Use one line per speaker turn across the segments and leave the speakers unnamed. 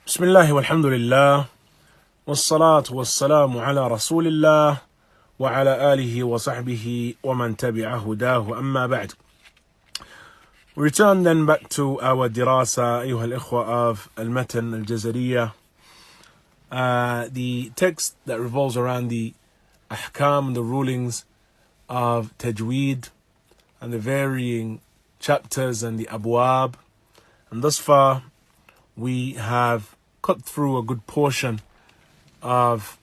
بسم الله والحمد لله والصلاة والسلام على رسول الله وعلى آله وصحبه ومن تبع هداه أما بعد. We return then back to our dirasa أيها الإخوة of المتن الجزرية, the text that revolves around the ahkam, the rulings of Tajweed and the varying chapters and the abwab. And thus far we have cut through a good portion of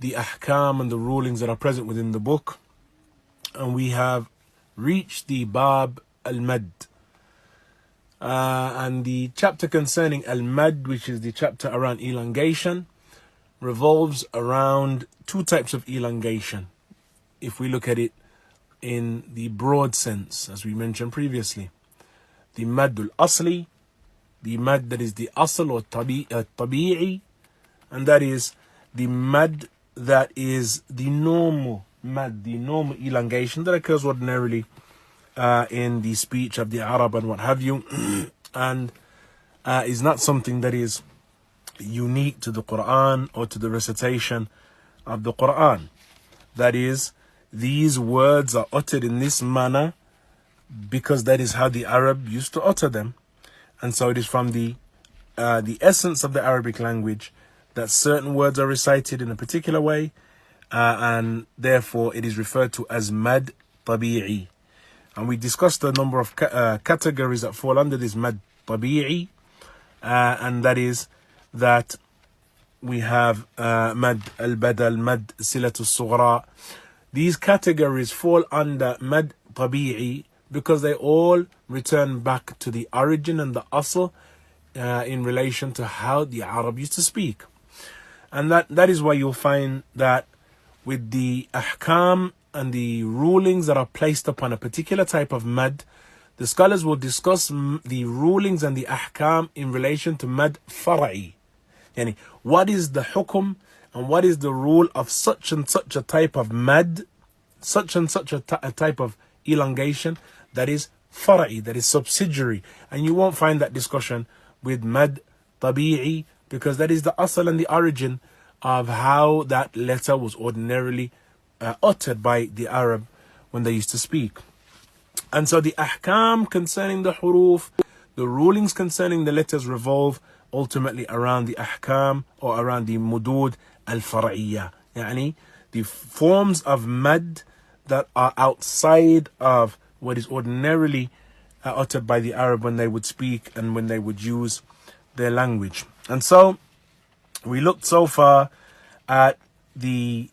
the ahkam and the rulings that are present within the book, and we have reached the bab al-mad, and the chapter concerning al-mad, which is the chapter around elongation, revolves around two types of elongation, if we look at it in the broad sense, as we mentioned previously. The mad al-asli, the mad that is the asl or tabi'i, and that is the mad that is the normal mad, the normal elongation that occurs ordinarily in the speech of the Arab and what have you, and is not something that is unique to the Quran or to the recitation of the Quran. That is, these words are uttered in this manner because that is how the Arab used to utter them. And so it is from the essence of the Arabic language that certain words are recited in a particular way, and therefore it is referred to as mad tabi'i. And we discussed a number of categories that fall under this mad tabi'i, and that is that we have mad al-badal, mad silatu sughra. These categories fall under mad tabi'i because they all return back to the origin and the asl in relation to how the Arab used to speak. And that is why you'll find that with the ahkam and the rulings that are placed upon a particular type of mad, the scholars will discuss the rulings and the ahkam in relation to mad far'i. Yani, what is the hukum and what is the rule of such and such a type of mad, such and such a type of elongation that is far'i, that is subsidiary. And you won't find that discussion with mad tabi'i, because that is the asal and the origin of how that letter was ordinarily uttered by the Arab when they used to speak. And so the ahkam concerning the huruf, the rulings concerning the letters, revolve ultimately around the ahkam or around the mudud al-far'iyya, yani the forms of mad that are outside of what is ordinarily uttered by the Arab when they would speak and when they would use their language. And so we looked so far at we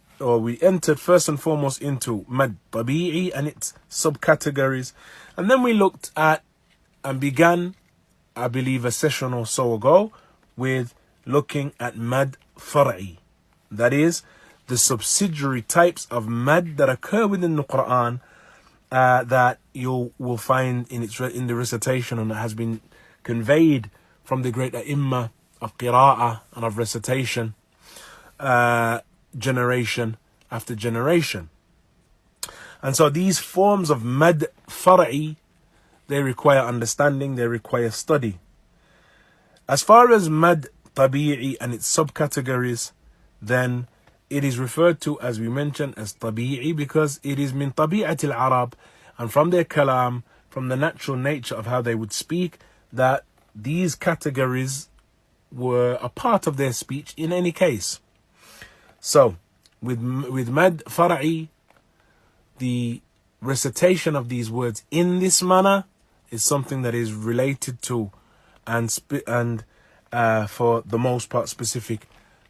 entered first and foremost into mad tabi'i and its subcategories, and then we looked at and began, I believe, a session or so ago with looking at mad far'i, that is the subsidiary types of mad that occur within the Quran, that you will find in the recitation, and it has been conveyed from the great ai of qira'ah and of recitation, generation after generation. And so these forms of mad far'i, they require understanding, they require study. As far as mad tabi'i and its subcategories, then it is referred to, as we mentioned, as tabi'i because it is min tabi'at al-Arab, and from their kalam, from the natural nature of how they would speak, that these categories were a part of their speech in any case. So with mad far'i, the recitation of these words in this manner is something that is related to and for the most part specific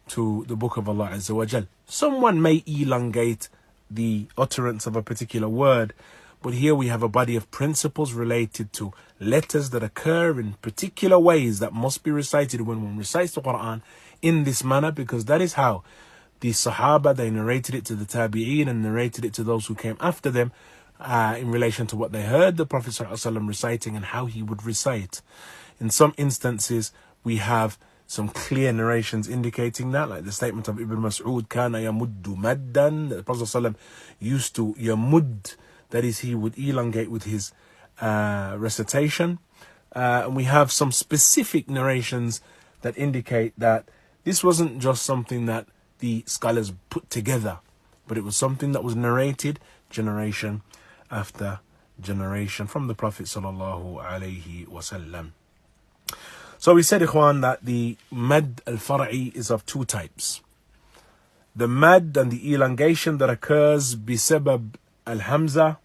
to the book of Allah Azza wa Jal. Someone may elongate the utterance of a particular word, but here we have a body of principles related to letters that occur in particular ways that must be recited when one recites the Quran in this manner, because that is how the Sahaba, they narrated it to the Tabi'een and narrated it to those who came after them in relation to what they heard the Prophet ﷺ reciting and how he would recite. In some instances, we have some clear narrations indicating that, like the statement of Ibn Mas'ud, كَانَ يَمُدُّ مَدًّا, that the Prophet ﷺ used to yamud, that is, he would elongate with his recitation. And we have some specific narrations that indicate that this wasn't just something that the scholars put together, but it was something that was narrated generation after generation from the Prophet sallallahu alaihi wasallam. So we said, ikhwan, that the mad al-far'i is of two types. The mad and the elongation that occurs bisabab al-hamza,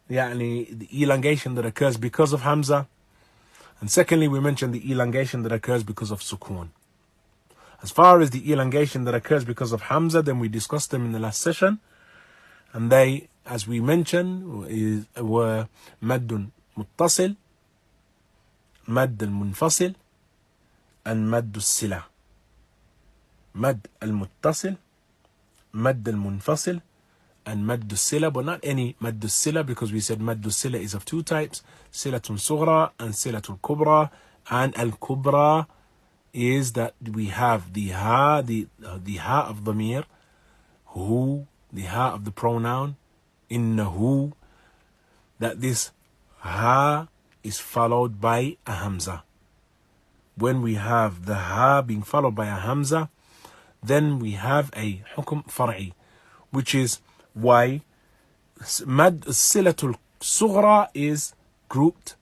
yani the elongation that occurs because of hamza. And secondly, we mentioned the elongation that occurs because of sukoon. As far as the elongation that occurs because of hamza, then we discussed them in the last session. And they, as we mentioned, were maddun muttasil, مد المنفصل and مد الصلة. مد المتصل, مد المنفصل and مد الصلة, but not any مد الصلة, because we said مد الصلة is of two types, صلة صغرى and صلة الكبرى. And al-kubra is that we have the ha, the ha of dhamir, who, the ha of the pronoun, innahu, that this ha is followed by a hamza. When we have the ha being followed by a hamza, then we have a hukm far'i, which is why mad silatul sughra is grouped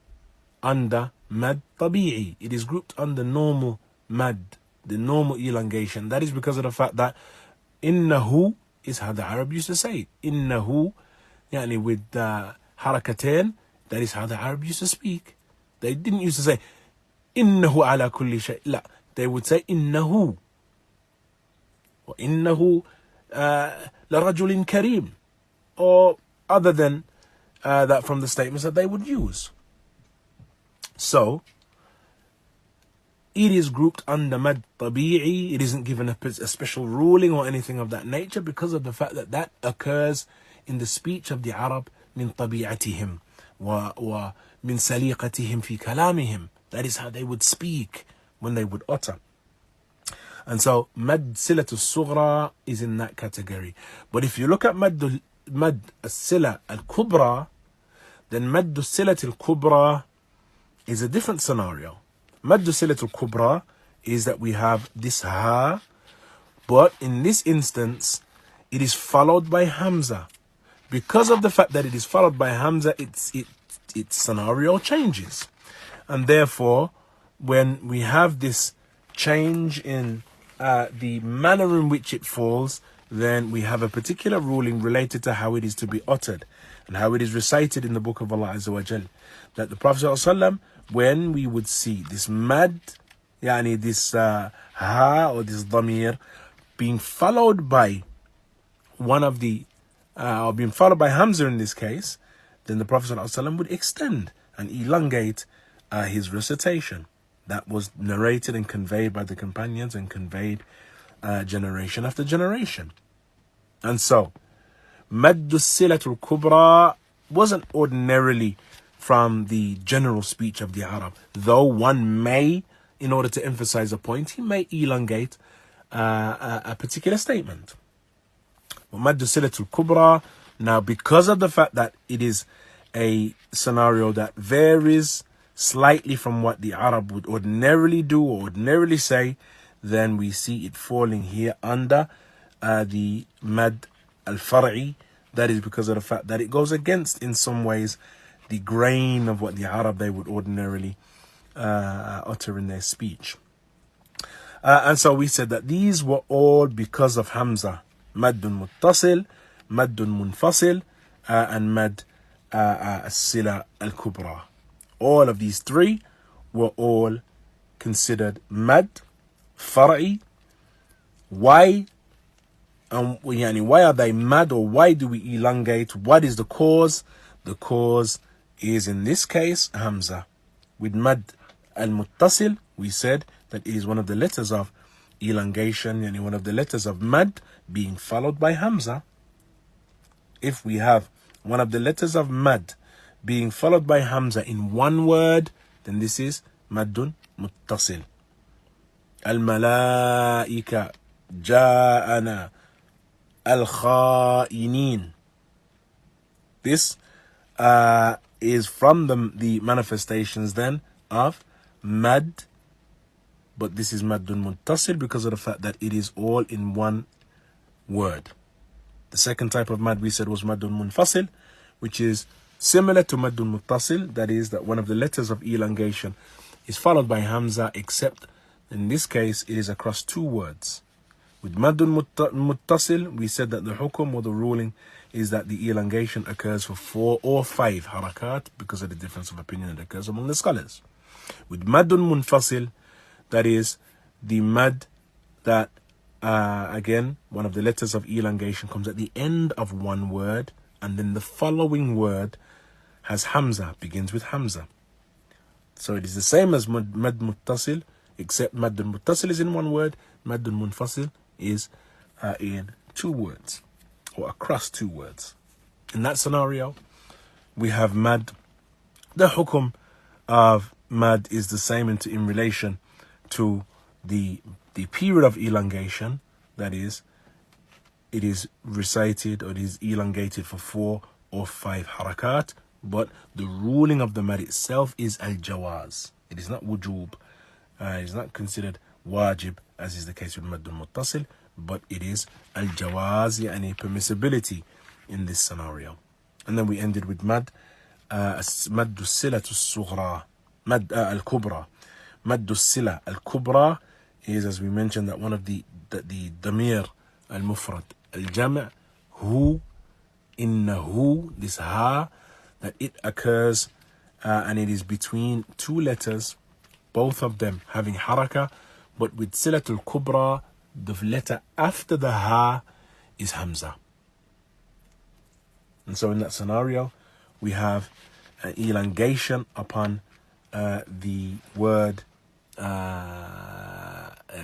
under mad tabi'i. It is grouped under normal mad, the normal elongation. That is because of the fact that innahu is how the Arab used to say it. Innahu, yani with harakatain. That is how the Arab used to speak. They didn't used to say, إِنَّهُ عَلَى كُلِّ شَيْءٍ. لا, they would say, إِنَّهُ. وَإِنَّهُ لَرَجُلٍ كَرِيمٍ. Or other than that from the statements that they would use. So, it is grouped under mad tabi'i. It isn't given a special ruling or anything of that nature because of the fact that that occurs in the speech of the Arab min tabi'atihim. ومن سليقتهم في كلامهم. That is how they would speak when they would utter. And so mad silat al-sughra is in that category. But if you look at mad al-sila al-kubra, then mad al-silat al-kubra is a different scenario. Mad al-silat al-kubra is that we have this ha, but in this instance it is followed by hamza. Because of the fact that it is followed by hamza, its scenario changes. And therefore, when we have this change in the manner in which it falls, then we have a particular ruling related to how it is to be uttered and how it is recited in the book of Allah Azza wa Jal. That the Prophet ﷺ, when we would see this mad, yani this ha or this dhamir being followed by one of the or being followed by hamza in this case, then the Prophet ﷺ would extend and elongate his recitation. That was narrated and conveyed by the companions and conveyed generation after generation. And so, Maddu Silatul Kubra wasn't ordinarily from the general speech of the Arab, though one may, in order to emphasize a point, he may elongate a particular statement. Maddu Silatul Kubra, now because of the fact that it is a scenario that varies slightly from what the Arab would ordinarily do or ordinarily say, then we see it falling here under the mad al-far'i. That is because of the fact that it goes against, in some ways, the grain of what the Arab they would ordinarily utter in their speech. And so we said that these were all because of Hamza. Maddun muttasil, maddun munfasil, and mad as-sila al-kubra. All of these three were all considered mad, far'i. Why? Why are they mad, or why do we elongate? What is the cause? The cause is, in this case, Hamza. With mad al-muttasil, we said that it is one of the letters of elongation, and one of the letters of mad being followed by Hamza. If we have one of the letters of mad being followed by Hamza in one word, then this is maddun muttasil. Al-malaika ja'ana al-kha'inin. This is from the manifestations then of mad but this is maddun muttasil because of the fact that it is all in one word. The second type of mad we said was maddun munfasil, which is similar to maddun muttasil, that is that one of the letters of elongation is followed by hamza, except in this case it is across two words. With maddun muttasil, we said that the hukum or the ruling is that the elongation occurs for 4 or 5 harakat because of the difference of opinion that occurs among the scholars. With maddun munfasil, that is the mad that again, one of the letters of elongation comes at the end of one word, and then the following word has hamza, begins with hamza. So it is the same as mad muttasil, except maddun muttasil is in one word, maddun munfasil is in 2 words, or across 2 words. In that scenario, we have mad. The hukum of mad is the same in relation to the period of elongation, that is, it is recited or it is elongated for 4 or 5 harakat, but the ruling of the mad itself is al-jawaz. It is not wujub. It is not considered wajib, as is the case with maddun muttasil, but it is al-jawaz, yani permissibility in this scenario. And then we ended with mad, maddu silatu sughra, mad al-kubra. Maddu sila al-kubra is, as we mentioned, that one of the damir al-mufrad al-jam' hu, innahu, this ha, that it occurs and it is between 2 letters, both of them having haraka, but with silatul kubra, the letter after the ha is hamza. And so in that scenario, we have an elongation upon the word,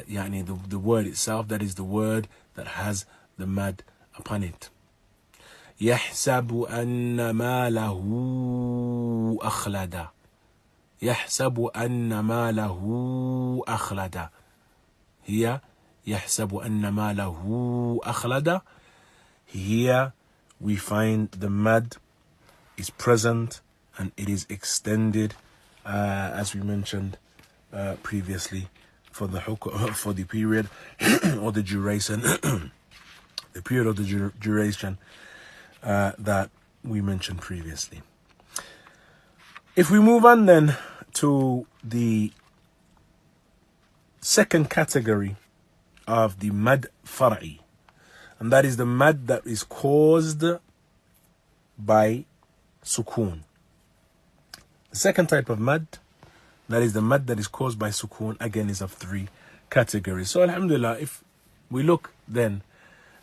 yani the word itself, that is the word that has the mad upon it. يحسب أن ماله أخلد. يحسب أن ماله أخلد. Here, يحسب أن ماله أخلد. Here we find the mad is present and it is extended, as we mentioned previously, for the period or the duration, the period of the duration that we mentioned previously. If we move on then to the second category of the mad far'i, and that is the mad that is caused by sukoon. The second type of mad, that is the mad that is caused by sukoon, again is of 3 categories. So alhamdulillah, if we look then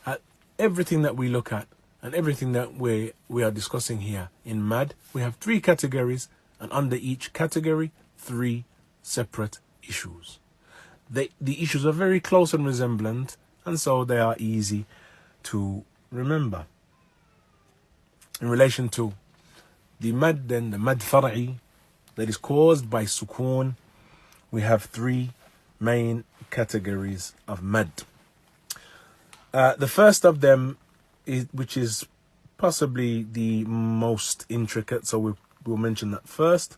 at everything that we look at and everything that we are discussing here in mad, we have 3 categories, and under each category 3 separate issues. The issues are very close and resemblant, and so they are easy to remember. In relation to the mad, then the mad far'i that is caused by sukoon, we have 3 main categories of mad. The first of them, which is possibly the most intricate, so we'll mention that first.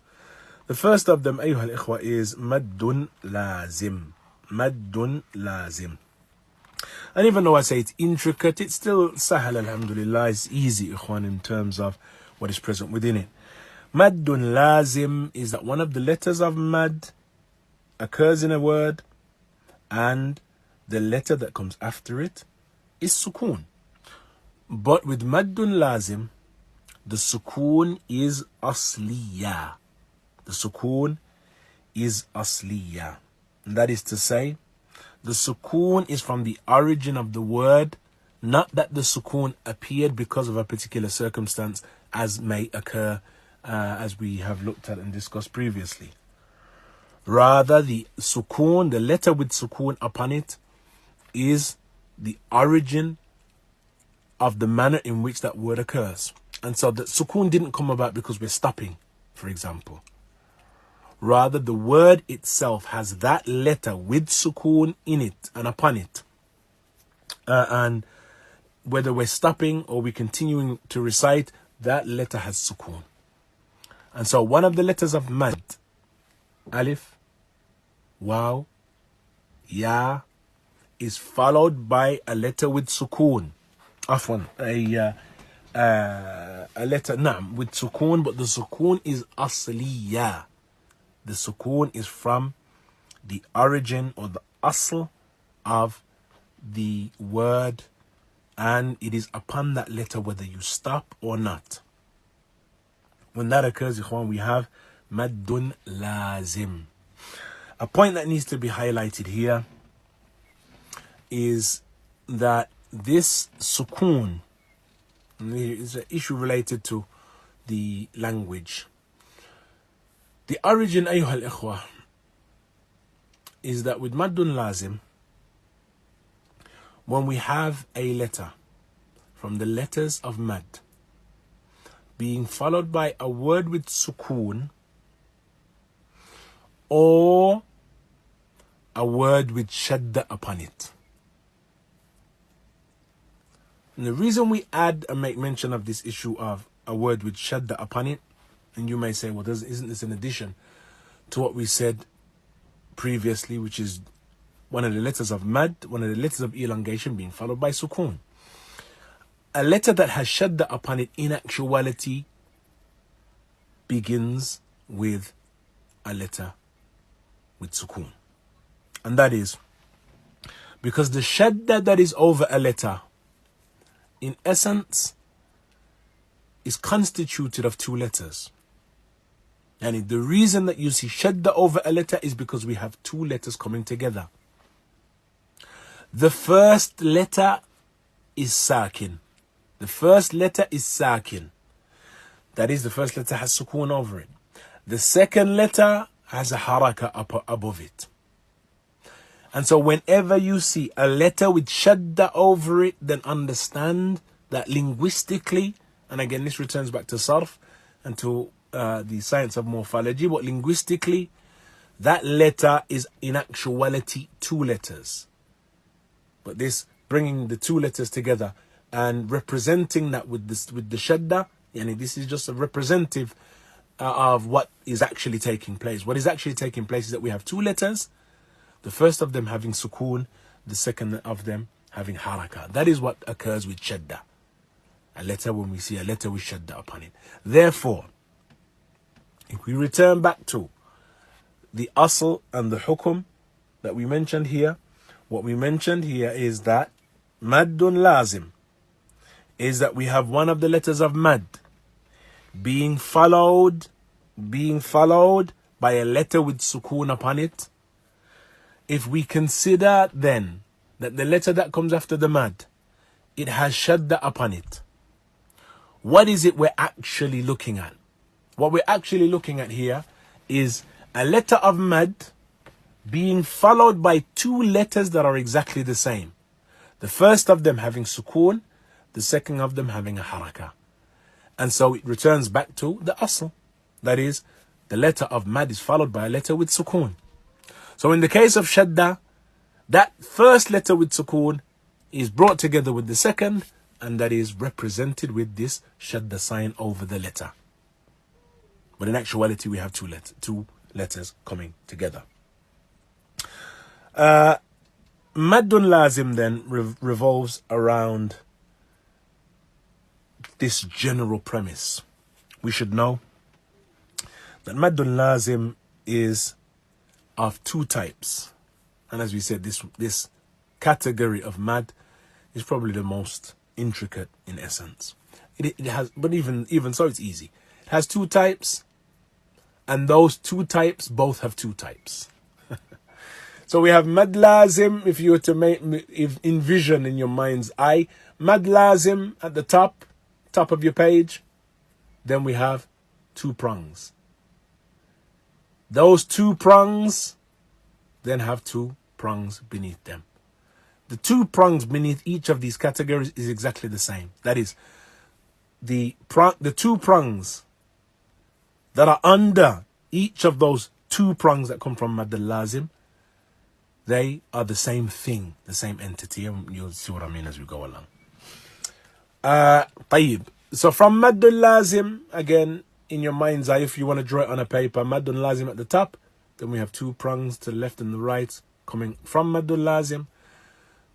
The first of them, أيها الإخوة, is maddun lazim. Maddun lazim. And even though I say it's intricate, it's still sahal, alhamdulillah, it's easy, ikhwan, in terms of what is present within it. Maddun lazim is that one of the letters of mad occurs in a word and the letter that comes after it is sukoon. But with maddun lazim, the sukoon is asliya. The sukoon is asliya. And that is to say, the sukoon is from the origin of the word, not that the sukoon appeared because of a particular circumstance, as may occur, as we have looked at and discussed previously. Rather, the sukoon, the letter with sukoon upon it, is the origin of the manner in which that word occurs. And so the sukoon didn't come about because we're stopping, for example. Rather, the word itself has that letter with sukoon in it and upon it. And whether we're stopping or we're continuing to recite, that letter has sukoon. And so one of the letters of mad, alif, waw, Ya is followed by a letter with sukoon. Afwan, a letter naam with sukoon, but the sukoon is asliya. The sukoon is from the origin or the asl of the word, and it is upon that letter whether you stop or not. When that occurs, ikhwan, we have maddun lazim. A point that needs to be highlighted here is that this sukoon is an issue related to the language. The origin, ayyuha al-ikhwa, is that with maddun lazim, when we have a letter from the letters of mad being followed by a word with sukoon or a word with shadda upon it. And the reason we add and make mention of this issue of a word with shadda upon it, and you may say, well, isn't this in addition to what we said previously, which is one of the letters of mad, one of the letters of elongation being followed by sukoon. A letter that has shadda upon it in actuality begins with a letter with sukoon. And that is because the shadda that is over a letter, in essence, is constituted of two letters. And the reason that you see shadda over a letter is because we have two letters coming together. The first letter is sakin. The first letter is sakin. That is, the first letter has sukoon over it. The second letter has a haraka above it. And so whenever you see a letter with shadda over it, then understand that linguistically, and again this returns back to sarf and to the science of morphology, but linguistically, that letter is in actuality two letters. But this bringing the two letters together and representing that with the shadda, yani this is just a representative of what is actually taking place. What is actually taking place is that we have two letters, the first of them having sukoon, the second of them having haraka. That is what occurs with shadda. A letter, when we see a letter with shadda upon it. Therefore, if we return back to the asl and the hukum that we mentioned here, what we mentioned here is that maddun lazim is that we have one of the letters of mad being followed by a letter with sukoon upon it. If we consider then that the letter that comes after the mad, it has shadda upon it, what is it we're actually looking at? What we're actually looking at here is a letter of mad being followed by two letters that are exactly the same. The first of them having sukoon, the second of them having a haraka. And so it returns back to the asl. That is, the letter of mad is followed by a letter with sukoon. So in the case of shadda, that first letter with sukoon is brought together with the second, and that is represented with this shadda sign over the letter. But in actuality, we have two letters coming together. Maddun lazim then revolves around this general premise. We should know that maddun lazim is of two types. And as we said, this category of mad is probably the most intricate in essence. It has, but even so, it's easy. It has two types, and those two types both have two types. So we have mad lazim, if you were to envision in your mind's eye, mad lazim at the top of your page, then we have two prongs. Those two prongs then have two prongs beneath them. The two prongs beneath each of these categories is exactly the same. That is, the two prongs that are under each of those two prongs that come from Mad al-Lazim, they are the same thing, the same entity, and you'll see what I mean as we go along. طيب. So from Mad al-Lazim, again, in your mind's eye, if you want to draw it on a paper, Mad al-Lazim at the top, then we have two prongs to the left and the right, coming from Maddul Lazim.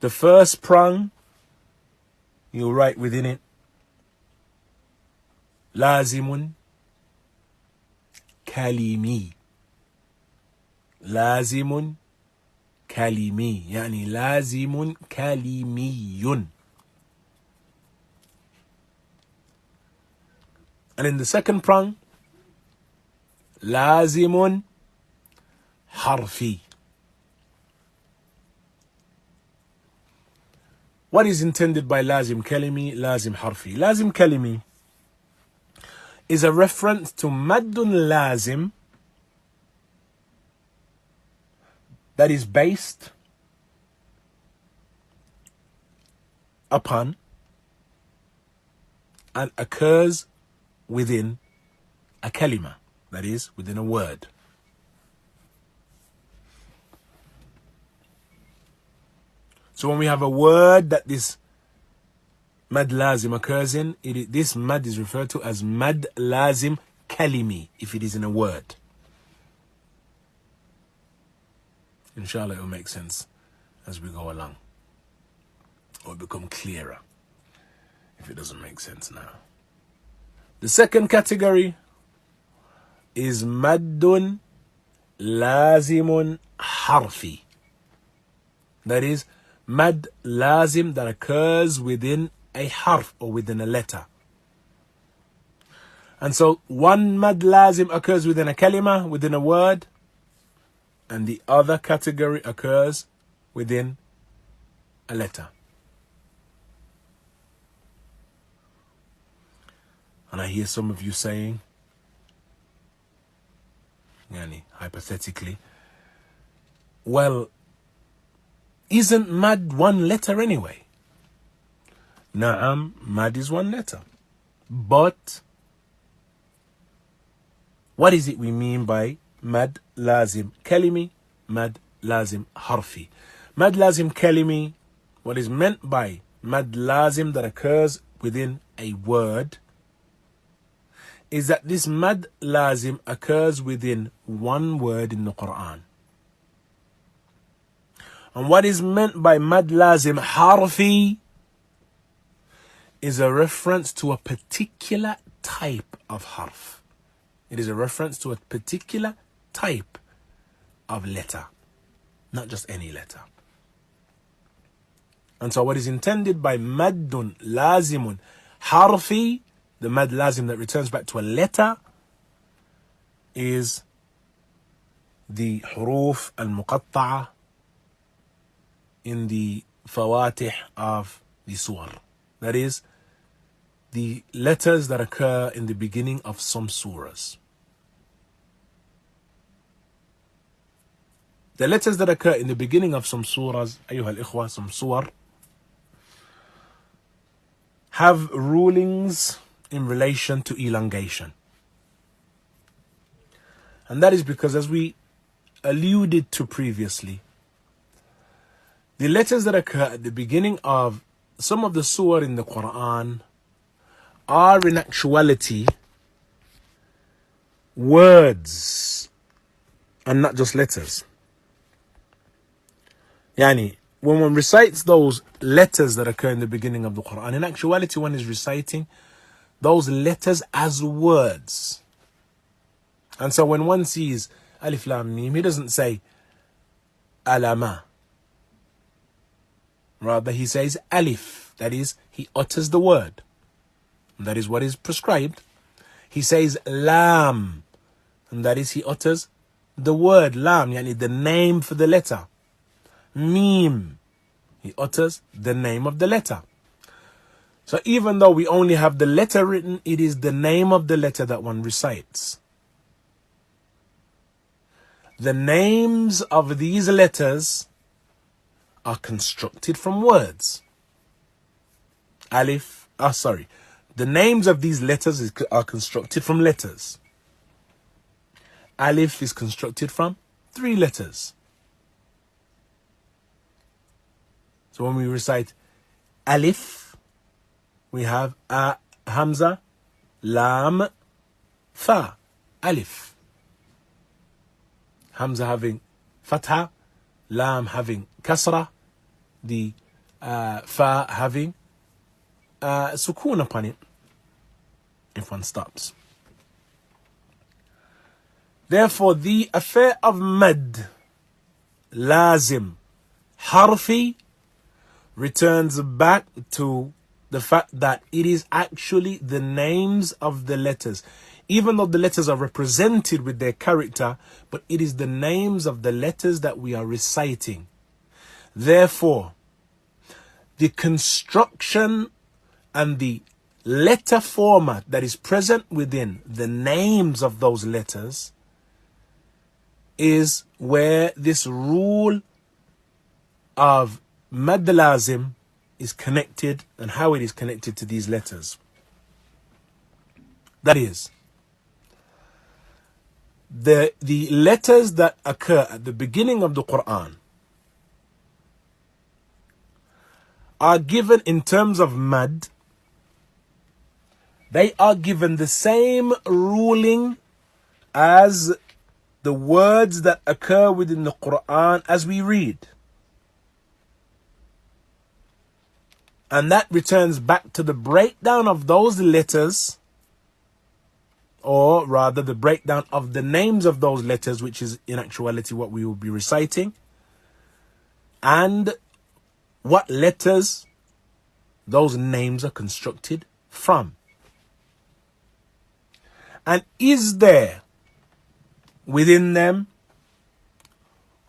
The first prong, you write within it Lazimun Kalimi. Lazimun Kalimi. Yani Lazimun Kalimiyun. And in the second prong, Lazimun Harfi. What is intended by Lazim Kalimi, Lazim Harfi? Lazim Kalimi is a reference to Maddun Lazim that is based upon and occurs within a kalima, that is, within a word. So when we have a word that this mad lazim occurs in, this mad is referred to as mad lazim kalimi, if it is in a word. Inshallah, it will make sense as we go along, or become clearer if it doesn't make sense now. The second category is maddun lazimun harfi. That is, mad lazim that occurs within a harf or within a letter. And so one mad lazim occurs within a kalima, within a word, and the other category occurs within a letter. And I hear some of you saying, yani, hypothetically, well, isn't mad one letter anyway? Na'am, mad is one letter. But what is it we mean by mad lazim kalimi, mad lazim harfi? Mad lazim kalimi, what is meant by mad lazim that occurs within a word, is that this mad lazim occurs within one word in the Quran. And what is meant by mad lazim harfi is a reference to a particular type of harf. It is a reference to a particular type of letter, not just any letter. And so what is intended by maddun lazimun harfi, the mad lazim that returns back to a letter, is the huruf al-muqatta'a in the fawatih of the surah. That is, the letters that occur in the beginning of some surahs. The letters that occur in the beginning of some surahs, ayyuha al-ikhwa, some surah, have rulings in relation to elongation. And that is because, as we alluded to previously, the letters that occur at the beginning of some of the surah in the Quran are in actuality words and not just letters. Yani, when one recites those letters that occur in the beginning of the Quran, in actuality one is reciting those letters as words. And so when one sees alif lam mim, he doesn't say alama. Rather, he says alif. That is, he utters the word. And that is what is prescribed. He says lam. And that is, he utters the word lam, yani the name for the letter. Mim. He utters the name of the letter. So even though we only have the letter written, it is the name of the letter that one recites. The names of these letters are constructed from words. The names of these letters are constructed from letters. Alif is constructed from 3 letters. So when we recite alif, we have hamza, lam, fa, alif. Hamza having fatha, lam having kasra, the fa having sukoon upon it if one stops. Therefore, the affair of mad, lazim, harfi, returns back to the fact that it is actually the names of the letters. Even though the letters are represented with their character, but it is the names of the letters that we are reciting. Therefore, the construction and the letter format that is present within the names of those letters is where this rule of mad lazim is connected, and how it is connected to these letters. That is, the letters that occur at the beginning of the Quran are given in terms of mad. They are given the same ruling as the words that occur within the Quran as we read. And that returns back to the breakdown of those letters, or rather the breakdown of the names of those letters, which is in actuality what we will be reciting, and what letters those names are constructed from. And is there within them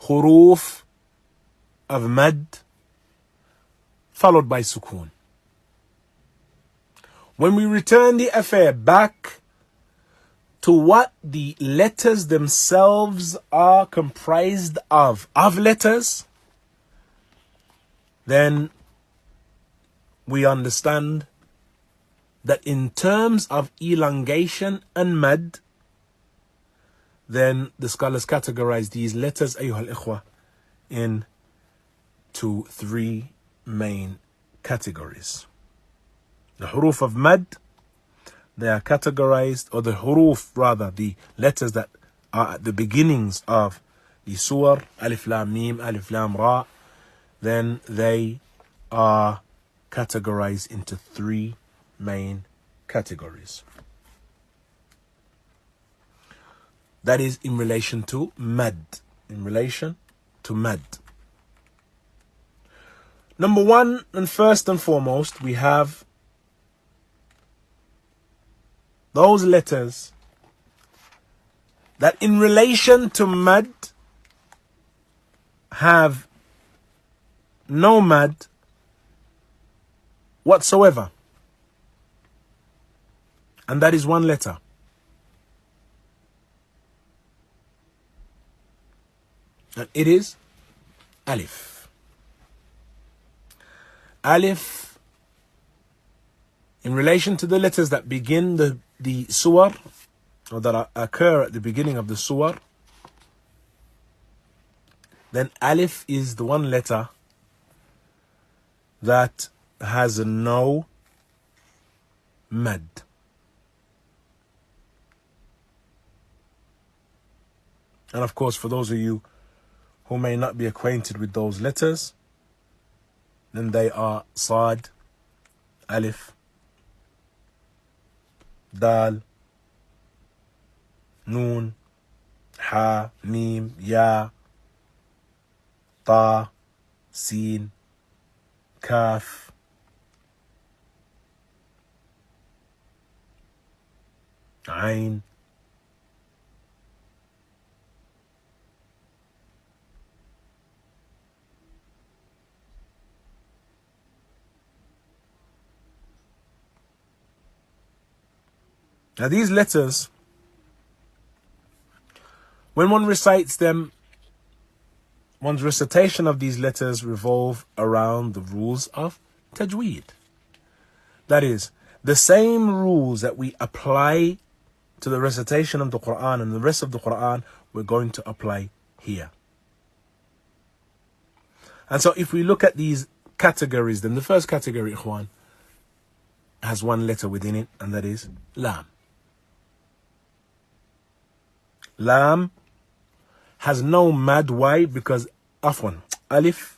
huruf of mad followed by sukoon? When we return the affair back to what the letters themselves are comprised of letters, then we understand that in terms of elongation and mad, then the scholars categorize these letters, أيها الإخوة, into three main categories. The huruf of mad, they are categorized, or the huruf, rather, the letters that are at the beginnings of the surah, alif lam mim, alif lam ra, then they are categorized into three main categories. That is in relation to mad. In relation to mad. Number one, and first and foremost, we have those letters that in relation to mad have no mad whatsoever. And that is one letter. And it is alif. Alif, in relation to the letters that begin the surah, or that occur at the beginning of the surah, then alif is the one letter that has no mad. And of course, for those of you who may not be acquainted with those letters, then they are Sad, Alif, Dal, Noon, Ha, Mim, Ya, Ta, Sin, Kaf, Ain, now these letters, when one recites them, one's recitation of these letters revolve around the rules of Tajweed. That is, the same rules that we apply to the recitation of the Quran and the rest of the Quran, we're going to apply here. And so if we look at these categories, then the first category, Ikhwan, has one letter within it, and that is Lam. Lam has no mad. Why? Because Afwan. Alif,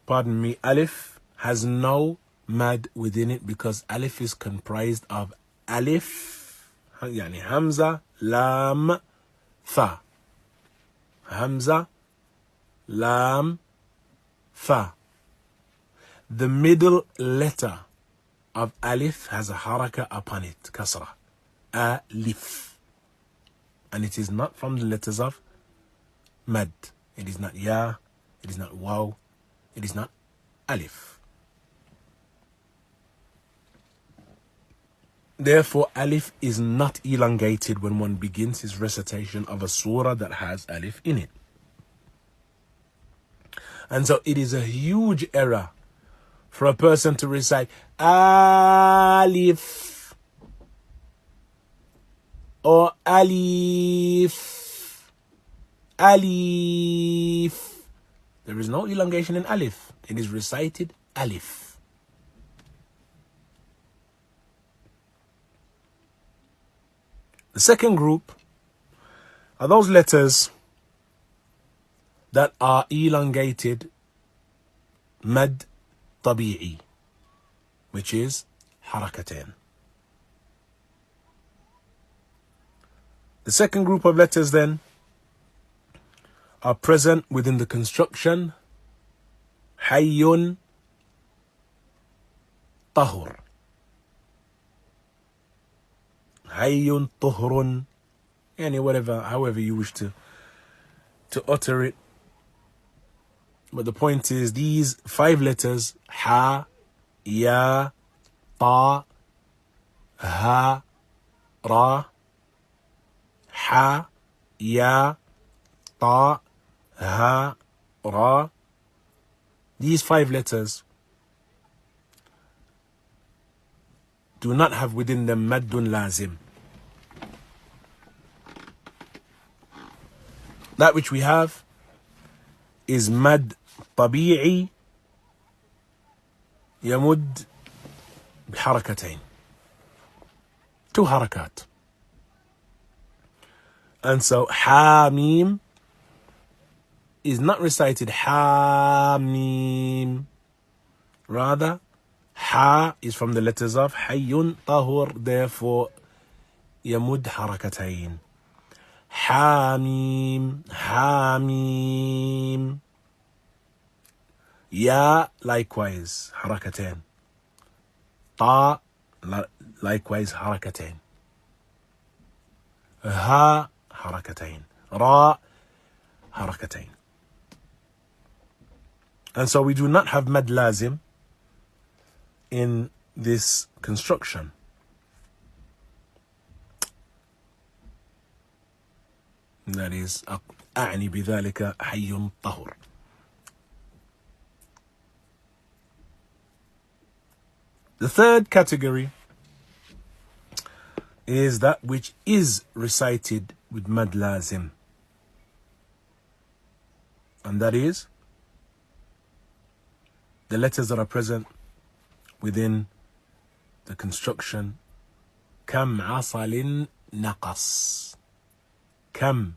pardon me, alif has no mad within it because alif is comprised of alif, yani hamza, lam, tha. Hamza, lam, tha. The middle letter of alif has a haraka upon it, kasra. Alif. And it is not from the letters of mad. It is not ya, it is not waw, it is not alif. Therefore, alif is not elongated when one begins his recitation of a surah that has alif in it. And so it is a huge error for a person to recite alif or alif, alif. There is no elongation in alif. It is recited alif. The second group are those letters that are elongated mad tabi'i, which is harakatain. The second group of letters then are present within the construction hayyun tahur. Hayyun tuhurun, however you wish to utter it. But the point is, these 5 letters, ha, ya, ta, ha, ra, ha, ya, ta, ha, ra. These 5 letters do not have within them maddun lazim. That which we have is mad tabi'i yamud biharakatain. 2 harakat. And so hamim is not recited hamim. Rather, ha is from the letters of hayyun tahur, therefore yamud harakatain. Hamim, hamim. Ya, likewise, harakatain. Ta, likewise, harakatain. Ha, harakatain. Ra, harakatain. And so we do not have mad lazim in this construction. That is, أعني بذلك حي طهور. The third category is that which is recited with mad lazim. And that is the letters that are present within the construction كم عسل نقص. كم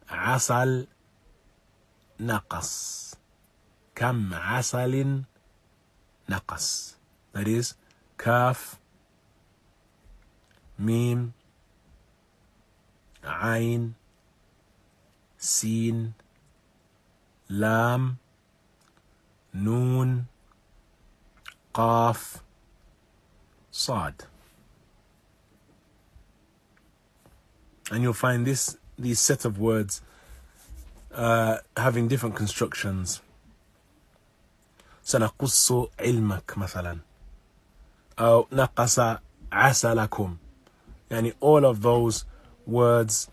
عسل نقص. كم عسل نقص. That is kaf, mim, ain, sin, lam, noon, qaf, sad. And you'll find these set of words having different constructions. سنقص علمك مثلا أو نقص عسلكم. يعني all of those words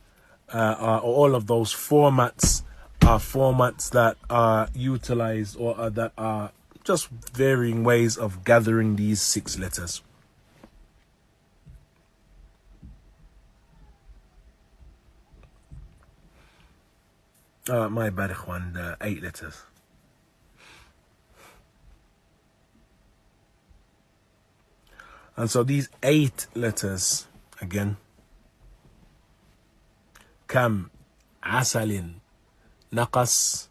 all of those formats are formats that are utilized or that are just varying ways of gathering these 6 letters. My bad, ikhwan, 8 letters. And so these 8 letters, again, كم عسل نقص.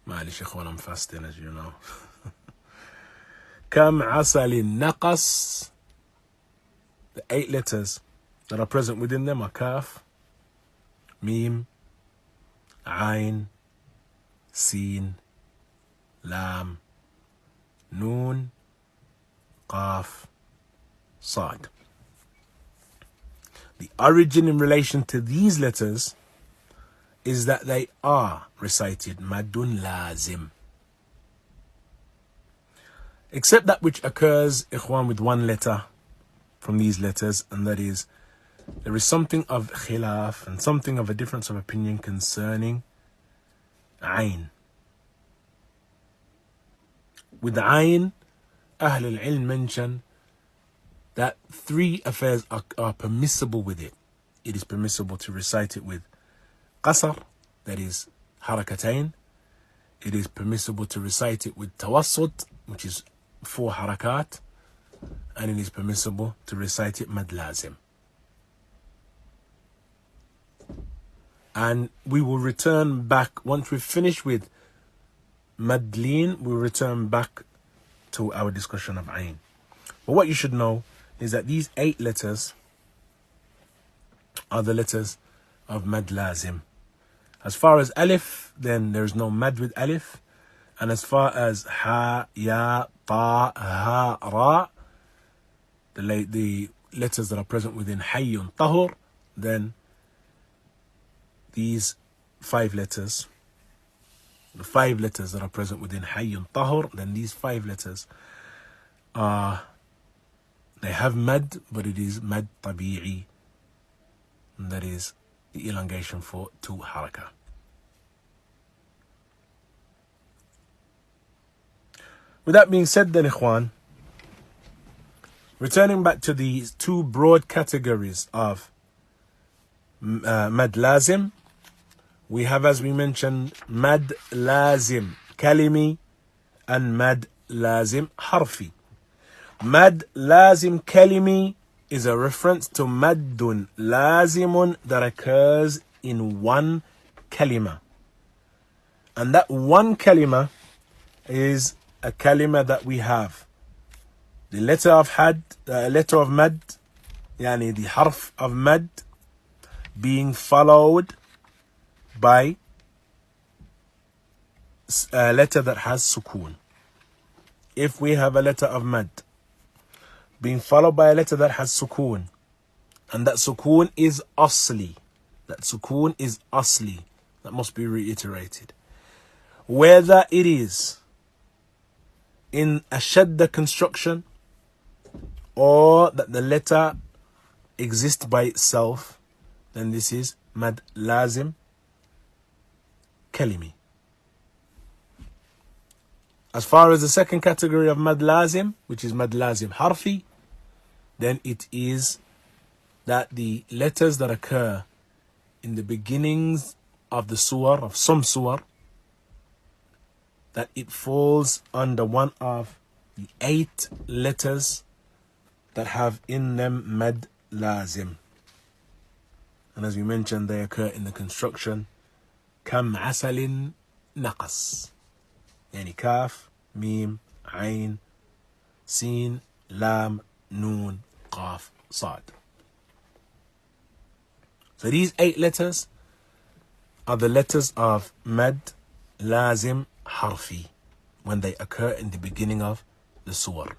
معلش إخوان, I'm fasting, as you know. كم عسل نقص. The 8 letters that are present within them are kaf, mim, ayn, sin, lam, noon, qaf, sad. The origin in relation to these letters is that they are recited madun lazim. Except that which occurs, ikhwan, with one letter from these letters, and that is, there is something of khilaf and something of a difference of opinion concerning ayn. With ayn, Ahl al-Ilm mention that 3 affairs are permissible with it. It is permissible to recite it with qasr, that is harakatain. It is permissible to recite it with tawassut, which is 4 harakat. And it is permissible to recite it mad lazim. And we will return back, once we've finished with madleen, we'll return back to our discussion of ayn. But what you should know is that these 8 letters are the letters of mad lazim. As far as alif, then there's no mad with alif. And as far as ha, ya, ta, ha, ra, the letters that are present within hayyun tahur, then these 5 letters, the 5 letters that are present within hayyun tahur, then these 5 letters are, they have mad, but it is mad tabi'i, and that is the elongation for 2 haraka. With that being said then, ikhwan, returning back to these 2 broad categories of mad lazim, we have, as we mentioned, mad lazim kalimi and mad lazim harfi. Mad lazim kalimi is a reference to maddun lazimun that occurs in 1 kalima. And that 1 kalima is a kalima that we have the letter of mad, yani the harf of mad, being followed by a letter that has sukoon. If we have a letter of mad being followed by a letter that has sukoon, and that sukoon is asli, that must be reiterated. Whether it is in a shadda construction, or that the letter exists by itself, then this is mad lazim kalimi. As far as the second category of mad lazim, which is mad lazim harfi, then it is that the letters that occur in the beginnings of the surah, of some surah, that it falls under one of the 8 letters that have in them mad lazim. And as we mentioned, they occur in the construction kam asalin naqas, yani kaf, mim, ayn, sin, lam, noon, qaf, sad. So these 8 letters are the letters of mad lazim harfi when they occur in the beginning of the surah.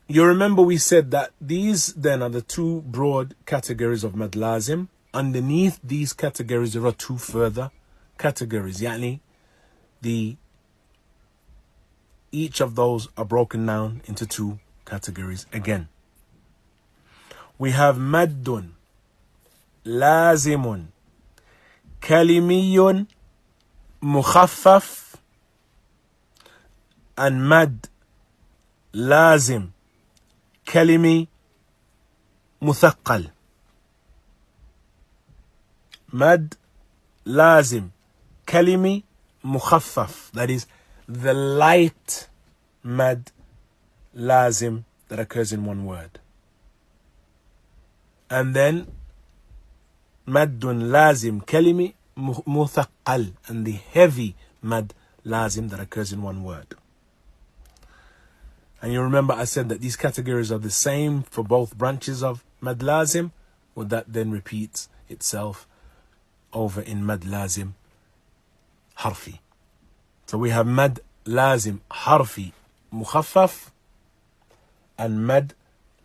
You remember we said that these then are the 2 broad categories of mad lazim. Underneath these categories there are 2 further categories, yani each of those are broken down into 2 categories again. We have maddun lazimun kalimiyun mukhaffaf, and mad lazim kalimi muthaqqal. Mad lazim kalimi mukhaffaf, that is the light mad lazim that occurs in one word. And then maddun lazim kalimi muthaqqal, and the heavy mad lazim that occurs in one word. And you remember I said that these categories are the same for both branches of mad lazim. Well, that then repeats itself over in mad lazim harfi. So we have mad lazim harfi mukhaffaf and mad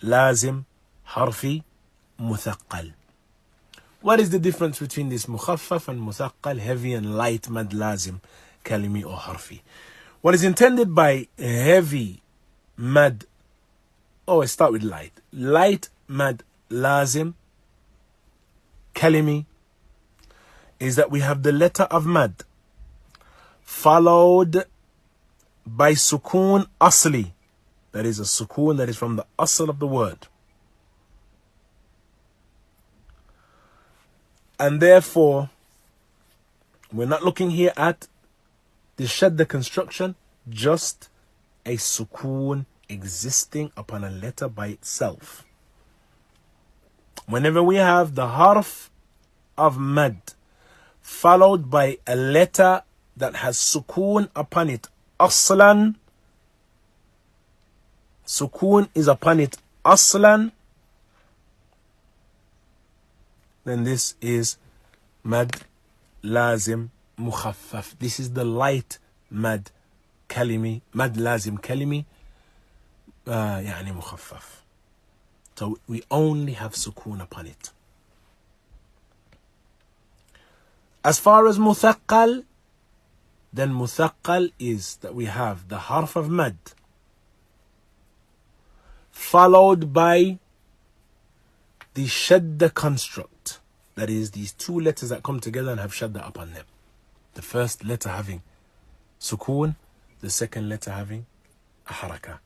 lazim harfi muthaqqal. What is the difference between this mukhaffaf and muthaqqal, heavy and light mad lazim kalimi or harfi? What is intended by heavy mad, let's start with light. Light mad lazim kalimi is that we have the letter of mad followed by sukoon asli. That is a sukoon that is from the asl of the word. And therefore, we're not looking here at the shadda construction, just a sukoon existing upon a letter by itself. Whenever we have the harf of mad followed by a letter that has sukoon upon it, aslan, sukoon is upon it aslan, then this is mad lazim mukhaffaf. This is the light mad kalimi, mad lazim kalimi, يعني مخفف. So we only have sukoon upon it. As far as muthaqqal, then muthaqqal is that we have the harf of mad followed by the shadda construct. That is, these two letters that come together and have shadda upon them. The first letter having sukoon, the second letter having a haraka.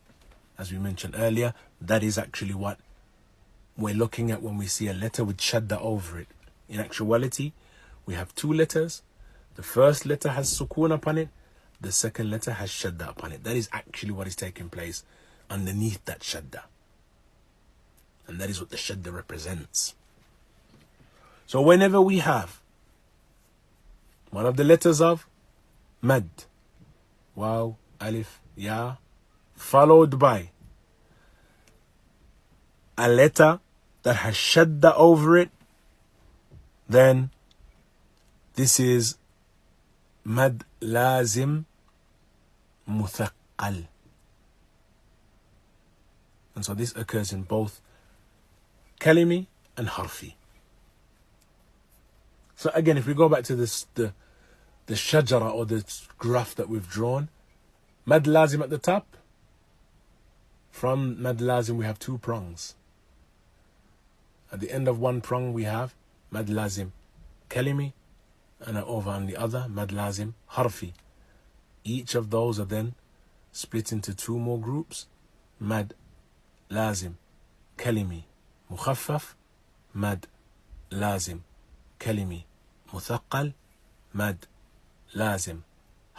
As we mentioned earlier, that is actually what we're looking at when we see a letter with shadda over it. In actuality, we have two letters. The first letter has sukoon upon it. The second letter has shadda upon it. That is actually what is taking place underneath that shadda. And that is what the shadda represents. So whenever we have one of the letters of mad, waw, alif, ya, followed by a letter that has shadda over it, then this is mad lazim muthaqqal. And so this occurs in both kalimi and harfi. So again, if we go back to this, the shajara or the graph that we've drawn, mad lazim at the top. From mad lazim we have two prongs. At the end of one prong we have mad lazim kalimi, and over on the other mad lazim harfi. Each of those are then split into two more groups: mad lazim kalimi mukhaffaf, mad lazim kalimi muthaqqal, mad lazim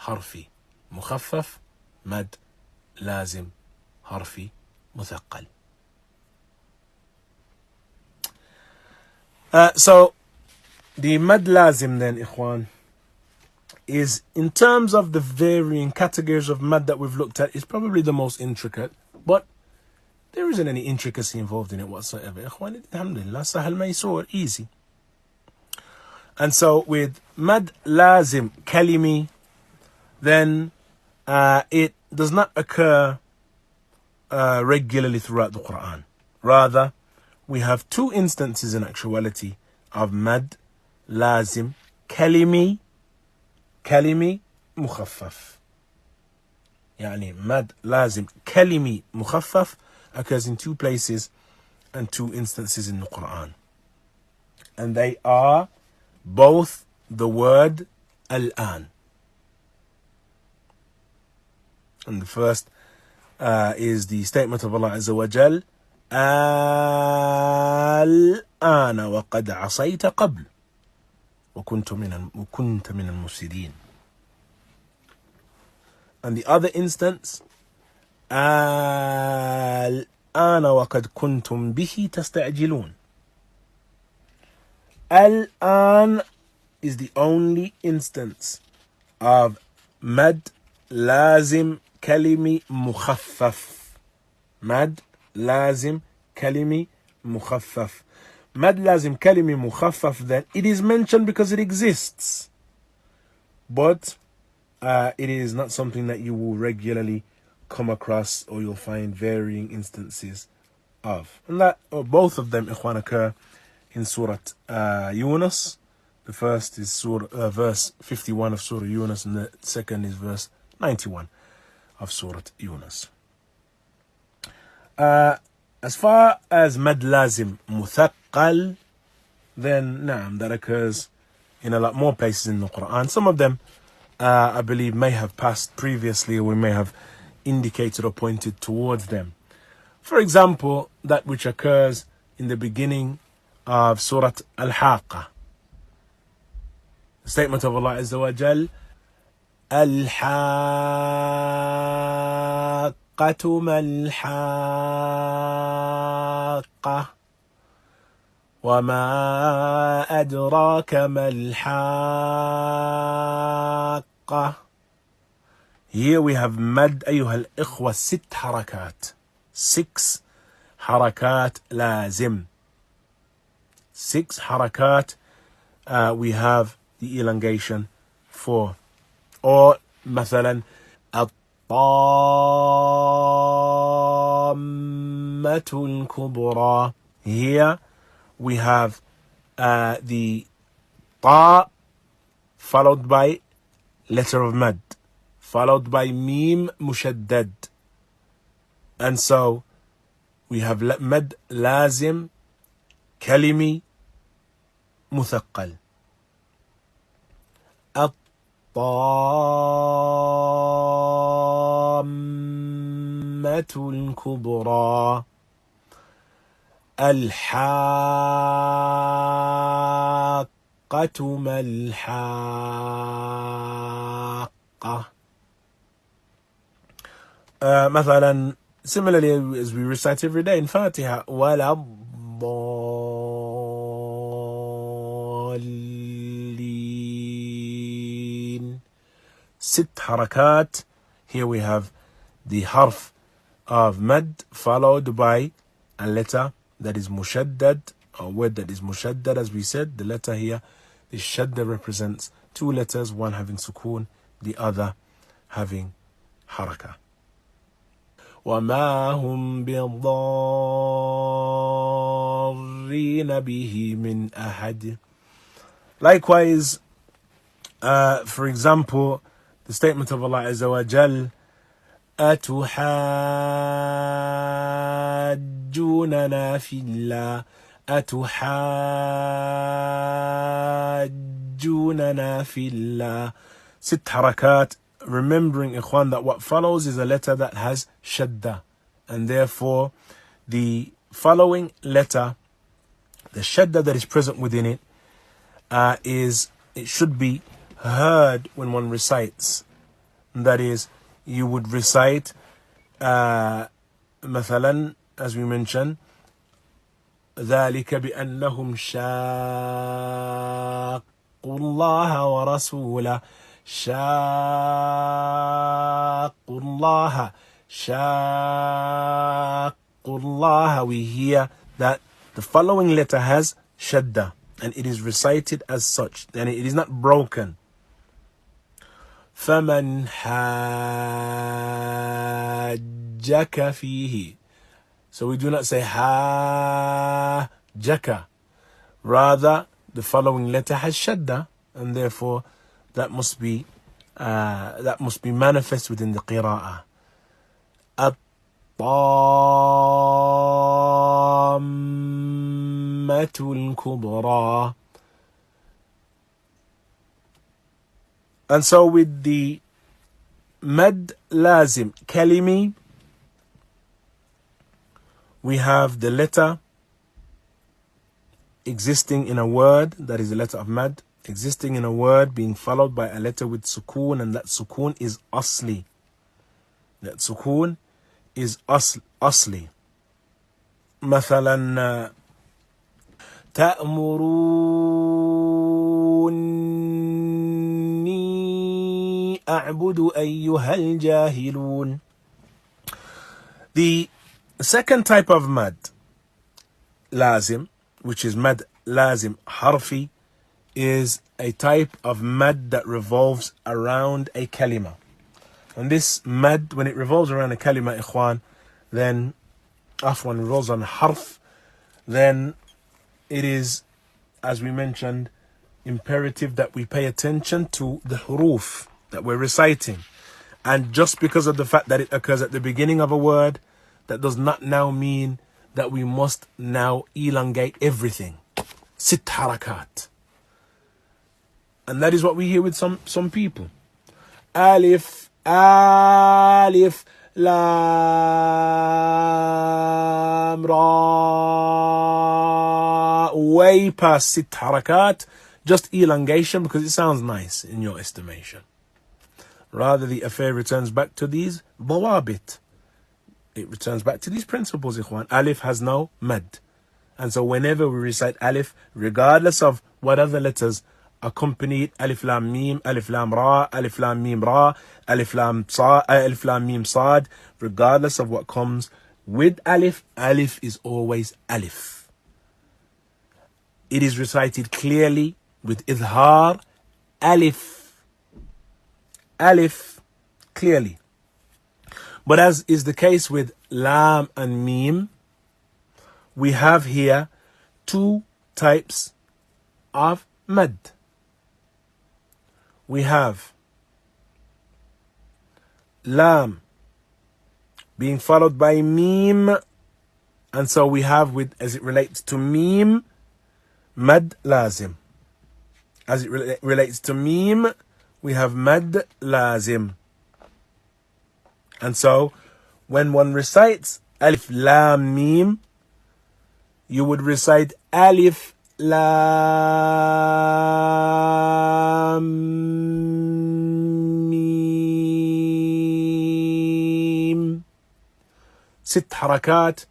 harfi mukhaffaf, mad lazim harfi muthaqqal. So the mad lazim then, ikhwan, is, in terms of the varying categories of mad that we've looked at, is probably the most intricate, but there isn't any intricacy involved in it whatsoever. Ikhwan, alhamdulillah, sahal maysur, easy. And so with mad lazim kalimi, then it does not occur regularly throughout the Quran. Rather, we have two instances in actuality of mad lazim kalimi mukhaffaf. Yani mad lazim kalimi mukhaffaf occurs in two places and two instances in the Quran. And they are both the word al-an. And the first is the statement of Allah Azza wa Jal, الآن وقد عصيت قبل وكنت من المفسدين. And the other instance, الآن وقد كنتم به تستعجلون. Al-an is the only instance of mad lazim kalimi mukhaffaf. Mad lazim kalimi mukhaffaf. Mad lazim kalimi mukhaffaf, then it is mentioned because it exists, but it is not something that you will regularly come across or you'll find varying instances of. And that, or both of them, ikhwan, occur in Surah Yunus. The first is verse 51 of Surah Yunus, and the second is verse 91 of Surah Yunus. As far as mad lazim muthaqqal, then that occurs in a lot more places in the Quran. Some of them I believe may have passed previously, or we may have indicated or pointed towards them. For example, that which occurs in the beginning of Surah Al-Haqqa. The statement of Allah Azza wa Jal, Al-Haqqatu mal-Haqqa wa ma adraka mal-Haqqa. Here we have mad, أيها الإخوة, 6 harakat. 6 harakat lazim. 6 harakat we have the elongation for. Or مثلا الطامة الكبرى. Here we have the ta followed by letter of mad, followed by mim mushaddad. And so we have mad lazim kalimi مثقل. الطامة الكبرى. الحاقة ما الحاقة. مثلا, similarly as we recite every day in Fatiha, ولا الضالين. 6 harakat. Here we have the harf of mad followed by a letter that is mushaddad, a word that is mushaddad. As we said, the letter here, the shadda, represents 2 letters, one having sukoon, the other having haraka. وَمَا هُمْ بِضَارِّينَ بِهِ مِنْ أَحَدٍ. Likewise, for example, the statement of Allah Azza wa Jal, أَتُحَاجُّونَنَا فِي اللَّهِ أَتُحَاجُّونَنَا فِي اللَّهِ. 6 harakat, remembering, ikhwan, that what follows is a letter that has shadda, and therefore the following letter, the shadda that is present within it, it should be heard when one recites. And that is, you would recite مثلا, as we mentioned, ذلك بأنهم شاقوا الله ورسوله. شاقوا الله, شاقوا الله. We hear that the following letter has shadda, and it is recited as such, and it is not broken. فَمَنْ حَاجَّكَ فِيهِ. So we do not say حَاجَّكَ. Rather, the following letter has shadda, and therefore that must be manifest within the qira'ah. الطامة الكبرى. And so with the mad lazim kalimi, we have the letter existing in a word, that is a letter of mad, existing in a word being followed by a letter with sukoon, and that sukoon is asli. That sukoon is asli. مثلا تأمروني أعبد أيها الجاهلون. The second type of mad lazim, which is mad lazim harfi, is a type of mad that revolves around a kalima. And this mad, when it revolves around a kalima, ikhwan, then afwan revolves on harf, then it is, as we mentioned, imperative that we pay attention to the huruf that we're reciting. And just because of the fact that it occurs at the beginning of a word, that does not now mean that we must now elongate everything. Sit harakat. And that is what we hear with some people. Alif, alif, lam, ra. Way past sit harakat. Just elongation because it sounds nice in your estimation. Rather, the affair returns back to these dawabit. It returns back to these principles, ikhwan. Alif has no mad. And so whenever we recite alif, regardless of what other letters accompany it, alif lam mim, alif lam ra, alif lam mim ra, alif lam mim sad, regardless of what comes with alif, alif is always alif. It is recited clearly with idhar, alif. Alif, clearly. But as is the case with lam and mim, we have here two types of mad. We have lam being followed by mim, and so we have, with as it relates to mim, mad lazim. As it relates to mim, we have mad lazim. And so when one recites alif lam mim, you would recite alif lam mim. Sit harakat,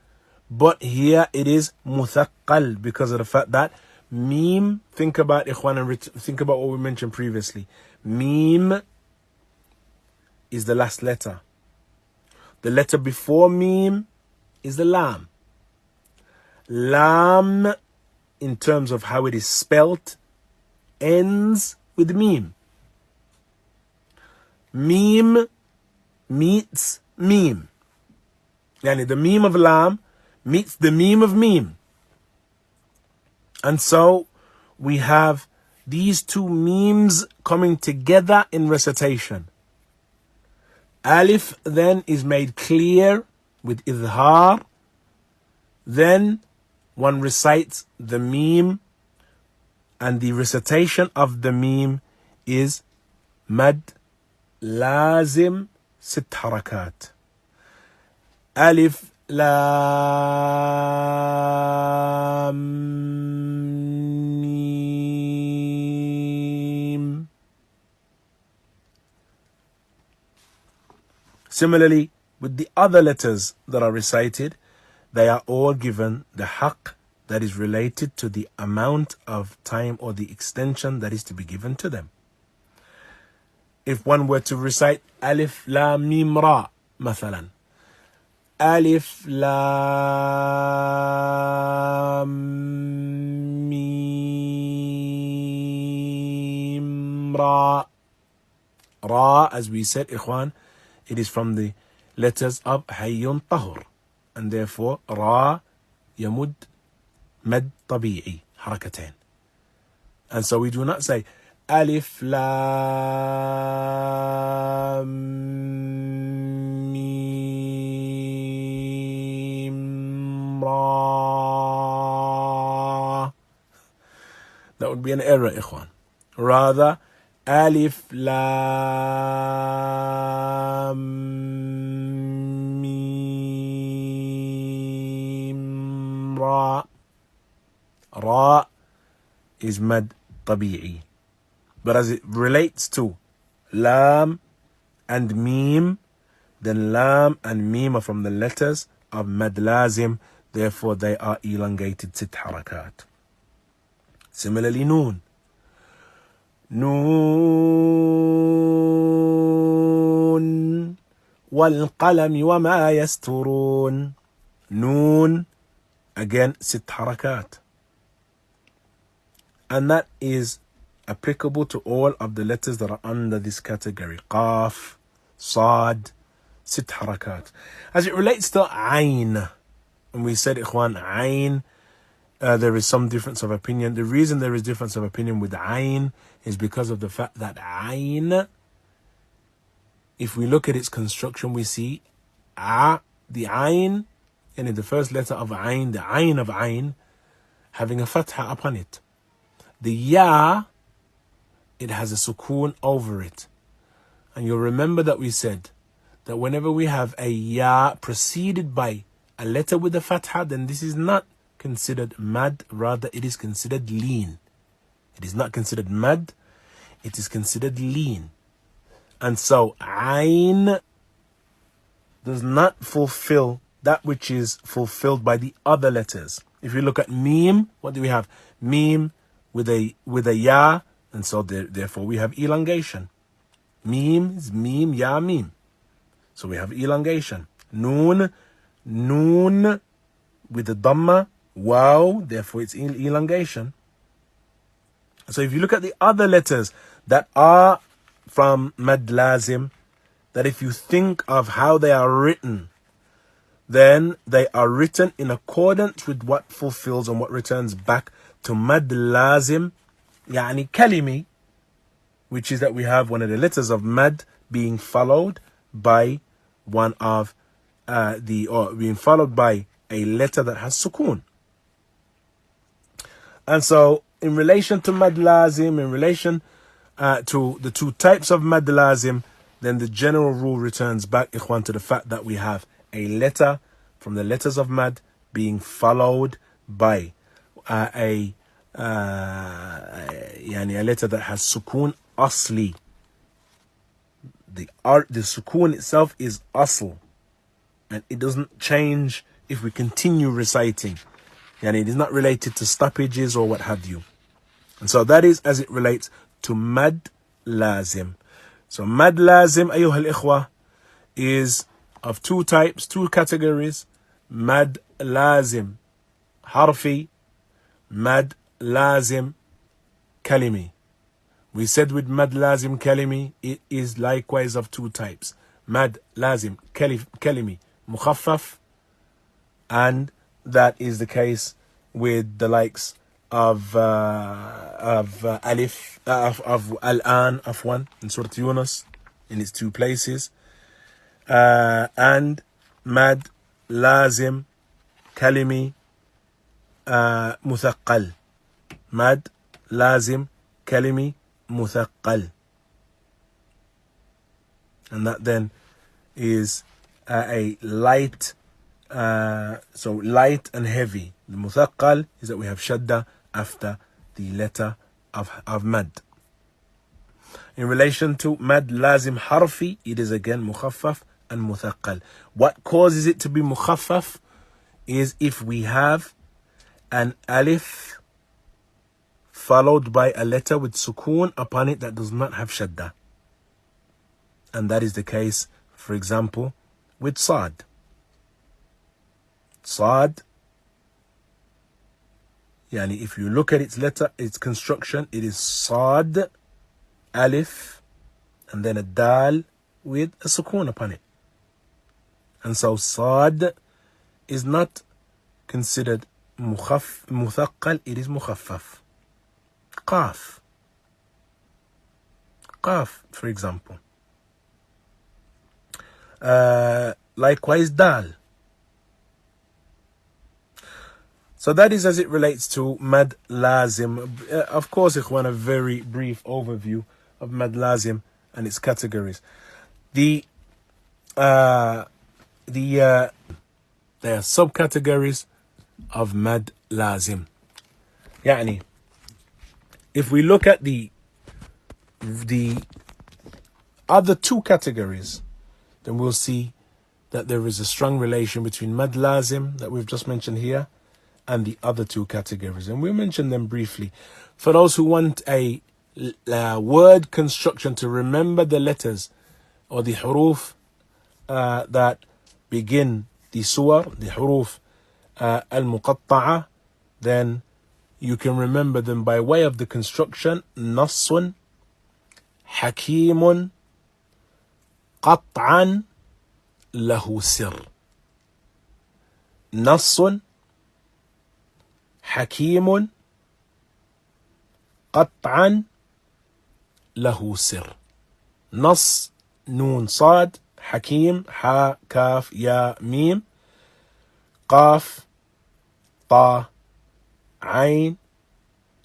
but here it is muthaqqal because of the fact that mim, think about ikhwan and think about what we mentioned previously. Mim is the last letter. The letter before mim is the lam. Lam, in terms of how it is spelt, ends with mim. Mim meets mim. Yani the mim of lam meets the mim of mim. And so we have these two memes coming together in recitation. Alif then is made clear with idhar. Then one recites the meme, and the recitation of the meme is mad lazim sit harakat. Alif lam mim. Similarly, with the other letters that are recited, they are all given the haqq that is related to the amount of time or the extension that is to be given to them. If one were to recite alif lam mim ra, mathalan, alif lam mim ra. Ra, as we said, ikhwan, it is from the letters of hayyun tahur, and therefore ra yamud mad tabi'i harakatain. And so we do not say alif lam mim ra. That would be an error, ikhwan. Rather, alif lam mim ra. Ra is mad tabi'i. But as it relates to lam and mim, then lam and mim are from the letters of mad lazim. Therefore, they are elongated sit harakat. Similarly, noon. نون والقلم وما يسطرون. Noon, again, 6 harakat. And that is applicable to all of the letters that are under this category. Qaf, Sad, 6 harakat. As it relates to Ayn, and we said, Ikhwan, Ayn, there is some difference of opinion. The reason there is difference of opinion with Ayn is because of the fact that Ayn, if we look at its construction, we see the Ayn, and in the first letter of Ayn, the Ayn of Ayn, having a fatha upon it. The Ya, it has a sukoon over it. And you'll remember that we said that whenever we have a Ya preceded by a letter with a fatha, then this is not considered mad, rather it is considered lean. It is not considered mad, it is considered lean. And so Ayn does not fulfill that which is fulfilled by the other letters. If you look at Mim, what do we have? Mim with a Ya, and so therefore we have elongation. Mim is Mim, Ya, Mim. So we have elongation. Noon with the Dhamma, Wow, therefore it's elongation. So if you look at the other letters that are from Mad Lazim, that if you think of how they are written, then they are written in accordance with what fulfills and what returns back to Mad Lazim, yani Kalimi, which is that we have one of the letters of Mad being followed by being followed by a letter that has Sukoon. And so in relation to Mad Lazim, in relation to the two types of Mad Lazim, then the general rule returns back, Ikhwan, to the fact that we have a letter from the letters of Mad being followed by a letter that has Sukoon Asli. The Sukoon itself is Asl, and it doesn't change if we continue reciting. And it is not related to stoppages or what have you. And so that is as it relates to Mad Lazim. So Mad Lazim, ayyuha al-ikhwa, is of two types, two categories. Mad Lazim Harfi, Mad Lazim Kalimi. We said with Mad Lazim Kalimi, it is likewise of two types. Mad Lazim Kalimi Mukhaffaf, and that is the case with the likes of Alif, of Al-An, Afwan, in Surah Yunus, in its two places, and Mad Lazim Kalimi Muthaqqal. Mad Lazim Kalimi Muthaqqal. And that then is a light, so light and heavy. The Muthaqqal is that we have Shadda after the letter of Mad. In relation to Mad Lazim Harfi, it is again Mukhaffaf and Muthaqqal. What causes it to be Mukhaffaf is if we have an Alif followed by a letter with Sukoon upon it that does not have Shadda. And that is the case, for example, with Sad. Sad, yani if you look at its letter, its construction, it is Sad, Alif, and then a Dal with a Sukoon upon it. And so Sad is not considered Muthaqqal, it is Mukhaffaf. Qaf, for example. Likewise Dal. So that is as it relates to Mad Lazim. Of course, Ikhwan, a very brief overview of Mad Lazim and its categories. There are subcategories of Mad Lazim. Yani, if we look at the other two categories, then we'll see that there is a strong relation between Mad Lazim that we've just mentioned here and the other two categories. And we mentioned them briefly. For those who want a word construction to remember the letters or the huruf that begin the surah, the huruf al-muqatta'a, then you can remember them by way of the construction. Nassun, Hakeemun, Qat'an, Lahu Sir. Nassun, Hakeemun, Qat'an, Lahu Sir. Nas, Noon, Sad, Hakeem, Ha, Kaf, Ya, Mim, Qaf, Ta, Ain,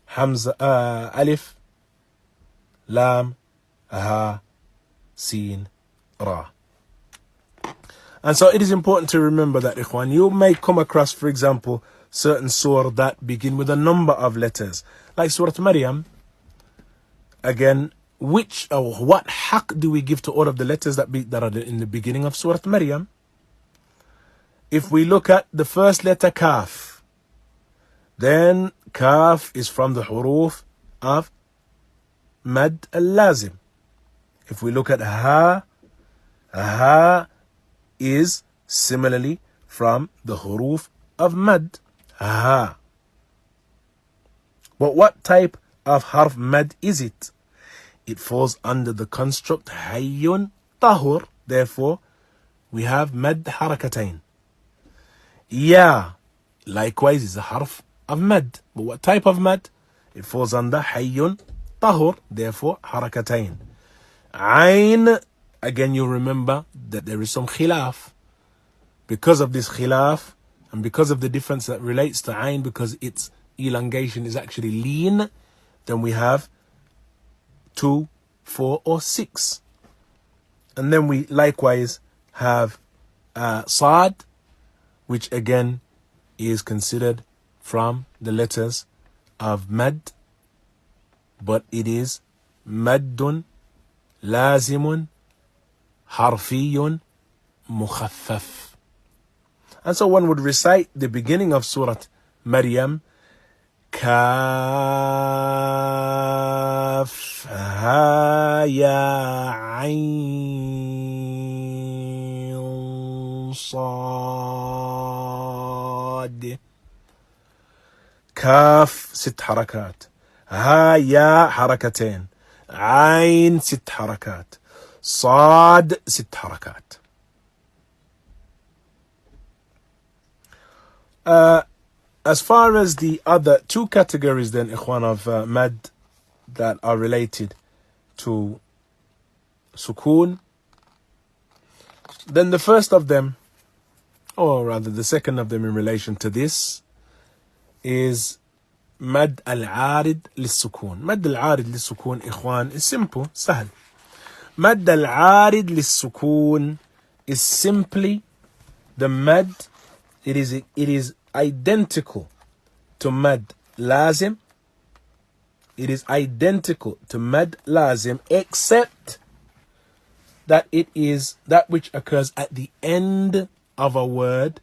Hamza, Alif, Lam, Ha, Sin, Ra. And so it is important to remember that, ikhwan, you may come across, for example, certain surah that begin with a number of letters. Like Surah Maryam, again, which or what haqq do we give to all of the letters that are in the beginning of Surah Maryam? If we look at the first letter, Kaf, then Kaf is from the huruf of Mad al-Lazim. If we look at Ha, Ha is similarly from the huruf of Mad. Ha. But what type of harf Mad is it? It falls under the construct Hayyun Tahur. Therefore, we have Mad Harakatain. Ya, likewise, is a harf of Mad. But what type of Mad? It falls under Hayyun Tahur. Therefore, Harakatain. Ain, again, you remember that there is some khilaf. Because of this khilaf, and because of the difference that relates to Ain, because its elongation is actually lean, then we have 2, 4, or 6. And then we likewise have Sad, which again is considered from the letters of Mad, but it is Maddun, Lazimun, Harfiyun, Mukhaffaf. And so one would recite the beginning of Surah Maryam, Kaf, Ha, Ya, Ain, Sad. Kaf, 6 حركات. Ha, Ya, حركتين. Ain, 6 حركات. Sad, 6 حركات. As far as the other two categories then, ikhwan, of mad that are related to sukoon, then the first of them, or rather the second of them in relation to this, is mad al-arid lis-sukoon. Mad al-arid lis-sukoon, ikhwan, is simple, sahl. Mad al-arid lis-sukoon is simply the mad. It is identical to mad lazim. It is identical to mad lazim, except that it is that which occurs at the end of a word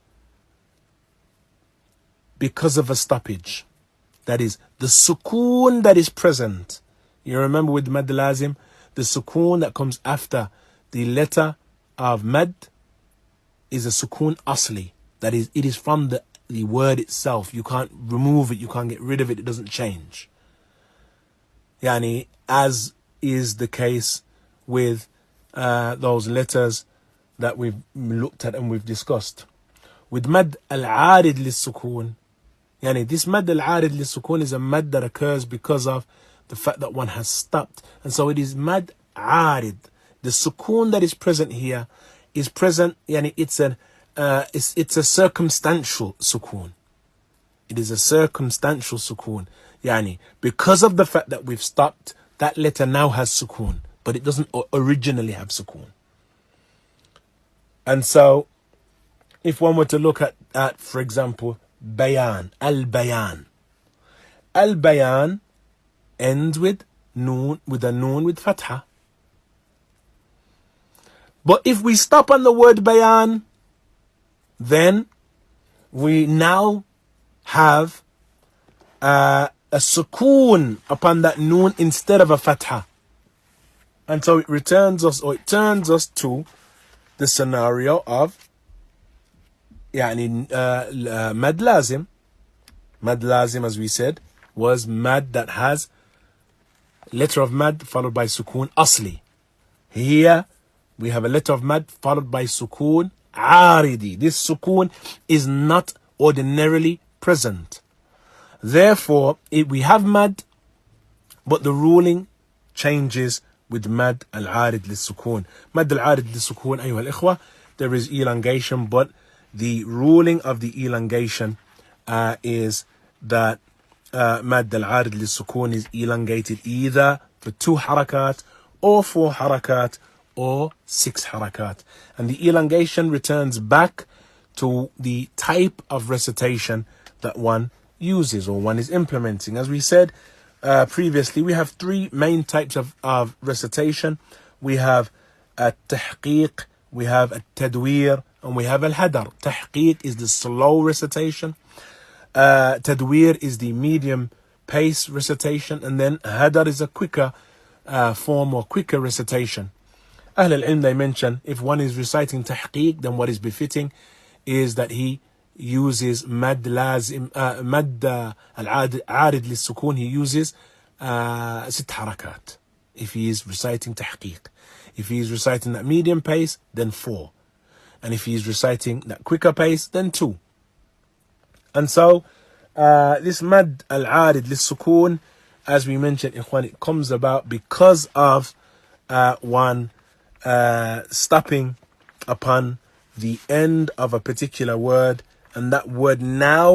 because of a stoppage. That is the sukoon that is present. You remember with mad lazim, the sukoon that comes after the letter of mad is a sukoon asli. That is, it is from the word itself. You can't remove it, you can't get rid of it, it doesn't change. Yani, as is the case with those letters that we've looked at and we've discussed. With mad al-arid lis-sukoon, yani this mad al-arid lis-sukoon is a mad that occurs because of the fact that one has stopped. And so it is mad arid. The sukoon that is present here is present, yani it's a circumstantial sukoon. It is a circumstantial sukoon. Yani, because of the fact that we've stopped, that letter now has sukoon, but it doesn't originally have sukoon. And so, if one were to look at for example, bayan, al-bayan. Al-bayan ends with noon, with a noon with fatha. But if we stop on the word bayan, then we now have a sukoon upon that noon instead of a fatha. And so it returns us, or it turns us to the scenario of mad lazim. Mad lazim, as we said, was mad that has letter of mad followed by sukoon asli. Here we have a letter of mad followed by sukoon aridi. This sukoon is not ordinarily present. Therefore, we have mad, but the ruling changes with mad al-arid lis-sukoon. Mad al-arid lis-sukoon, أيها الإخوة, there is elongation, but the ruling of the elongation is that mad al-arid lis-sukoon is elongated either for 2 harakat or 4 harakat or 6 harakat. And the elongation returns back to the type of recitation that one uses or one is implementing. As we said previously, we have 3 main types of recitation. We have at-tahqiq, we have at-tadwir, and we have al-hadar. Tahqiq is the slow recitation. Tadwir is the medium pace recitation, and then hadar is a quicker form or quicker recitation. Ahl al-ilm, they mention if one is reciting tahqiq, then what is befitting is that he uses mad lazim, mad al-arid lis-sukun, he uses 6 harakat if he is reciting tahqiq. If he is reciting that medium pace, then 4. And if he is reciting that quicker pace, then 2. And so this mad al-arid lis-sukun, as we mentioned, ikhwan, it comes about because of one stopping upon the end of a particular word, and that word now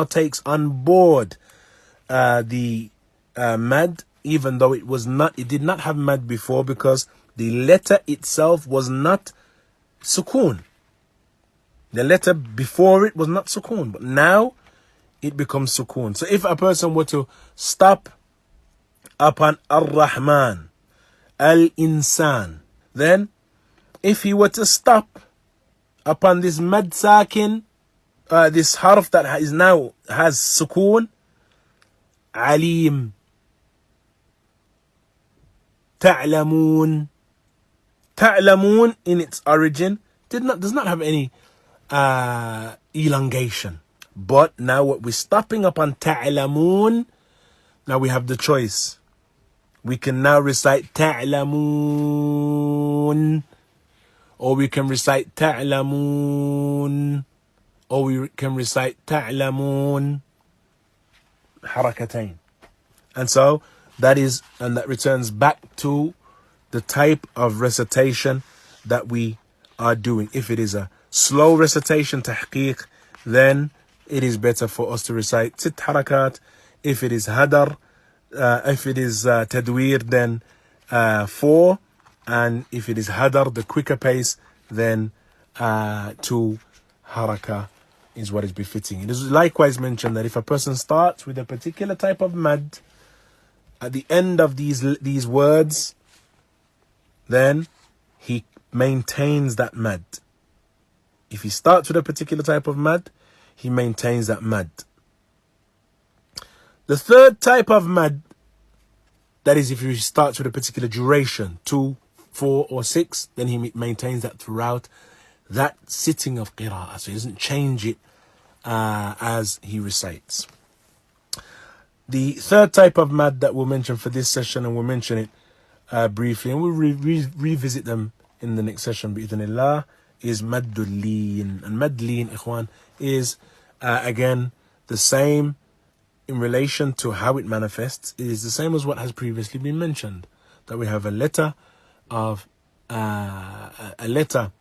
takes on board the mad, even though it did not have mad before, because the letter itself was not sukoon. The letter before it was not sukoon, but now it becomes sukoon. So if a person were to stop upon ar-Rahman, al-Insan, then if he were to stop upon this mad sakin, this harf that is now has sukoon, alim, ta'lamun. Ta'lamun in its origin does not have any elongation. But now what we're stopping upon ta'lamun, now we have the choice. We can now recite ta'lamun, or we can recite ta'lamun, or we can recite ta'lamun harakatain. And so that returns back to the type of recitation that we are doing. If it is a slow recitation, tahqiq, then it is better for us to recite 6 harakat. If it is hadar, if it is tadwir, then 4. And if it is hadar, the quicker pace, then 2 haraka is what is befitting. It is likewise mentioned that if a person starts with a particular type of mad at the end of these words, then he maintains that mad. If he starts with a particular type of mad, he maintains that mad. The third type of mad, that is if he starts with a particular duration, 2, 4 or 6, then he maintains that throughout that sitting of qira'ah. So he doesn't change it as he recites. The third type of mad that we'll mention for this session, and we'll mention it briefly, and we'll revisit them in the next session, bi'idhnillah, is maddul leen. And mad leen, ikhwan, is again the same in relation to how it manifests. It is the same as what has previously been mentioned, that we have a letter of a letter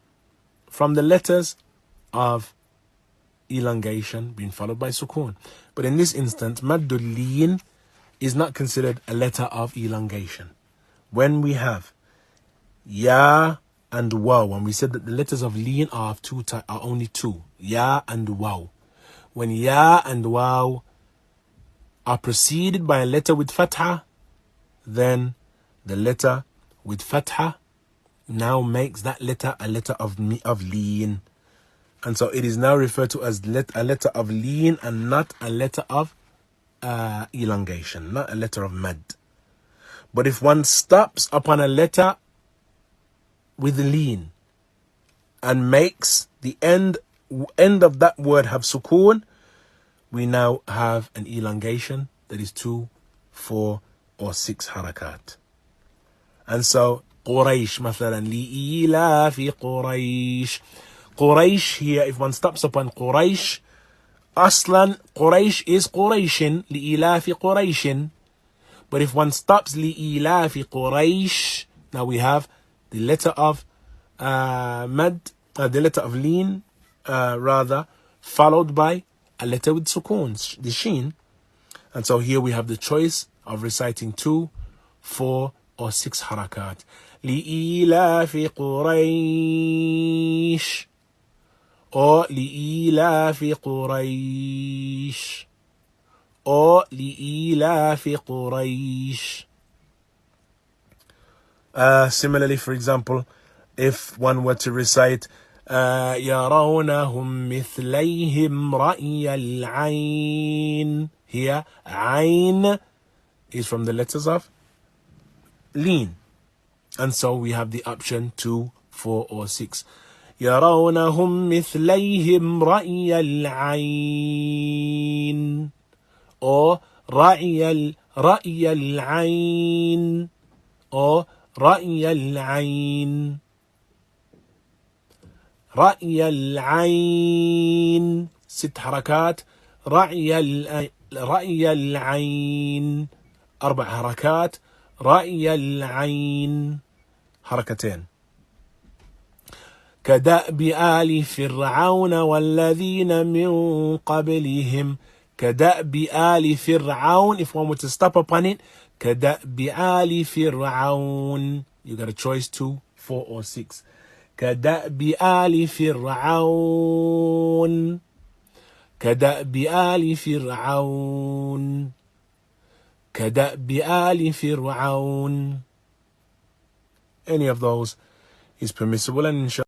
from the letters of elongation being followed by sukoon. But in this instance, maddul leen is not considered a letter of elongation. When we have ya and waw, and we said that the letters of leen are only 2, ya and waw. When ya and waw are preceded by a letter with fatha, then the letter with fatha now makes that letter a letter of leen. And so it is now referred to as a letter of lean and not a letter of elongation, not a letter of mad. But if one stops upon a letter with lean and makes the end of that word have sukoon, we now have an elongation that is 2, 4, or 6 harakat. And so Quraysh, مثلا لإيلاف قريش. Quraysh here, if one stops upon Quraysh, Aslan Quraysh is Qurayshin, لإيلاف قريش. But if one stops لإيلاف قريش, now we have the letter of mad, the letter of lean, rather, followed by a letter with sukoons, the sheen. And so here we have the choice of reciting 2, 4, or 6 harakat. لإيلاف قريش, or لإيلاف قريش, or لإيلاف قريش. Similarly, for example, if one were to recite يرونهم مثليهم رأي العين, here عين is from the letters of lean, and so we have the option 2, 4, or 6. يرونهم مثليهم رأي العين, or رأي العين, or رأي العين. رأي العين 6 حركات. رأي العين 4 حركات. رأي العين حركتين. كدأب آل فرعون والذين من قبلهم. كدأب آل فرعون, if one were to stop upon it, كدأب آل فرعون, you got a choice 2, 4, or 6. كدأب آل فرعون. كدأب آل فرعون. كدأب آل فرعون. Any of those is permissible, and inshallah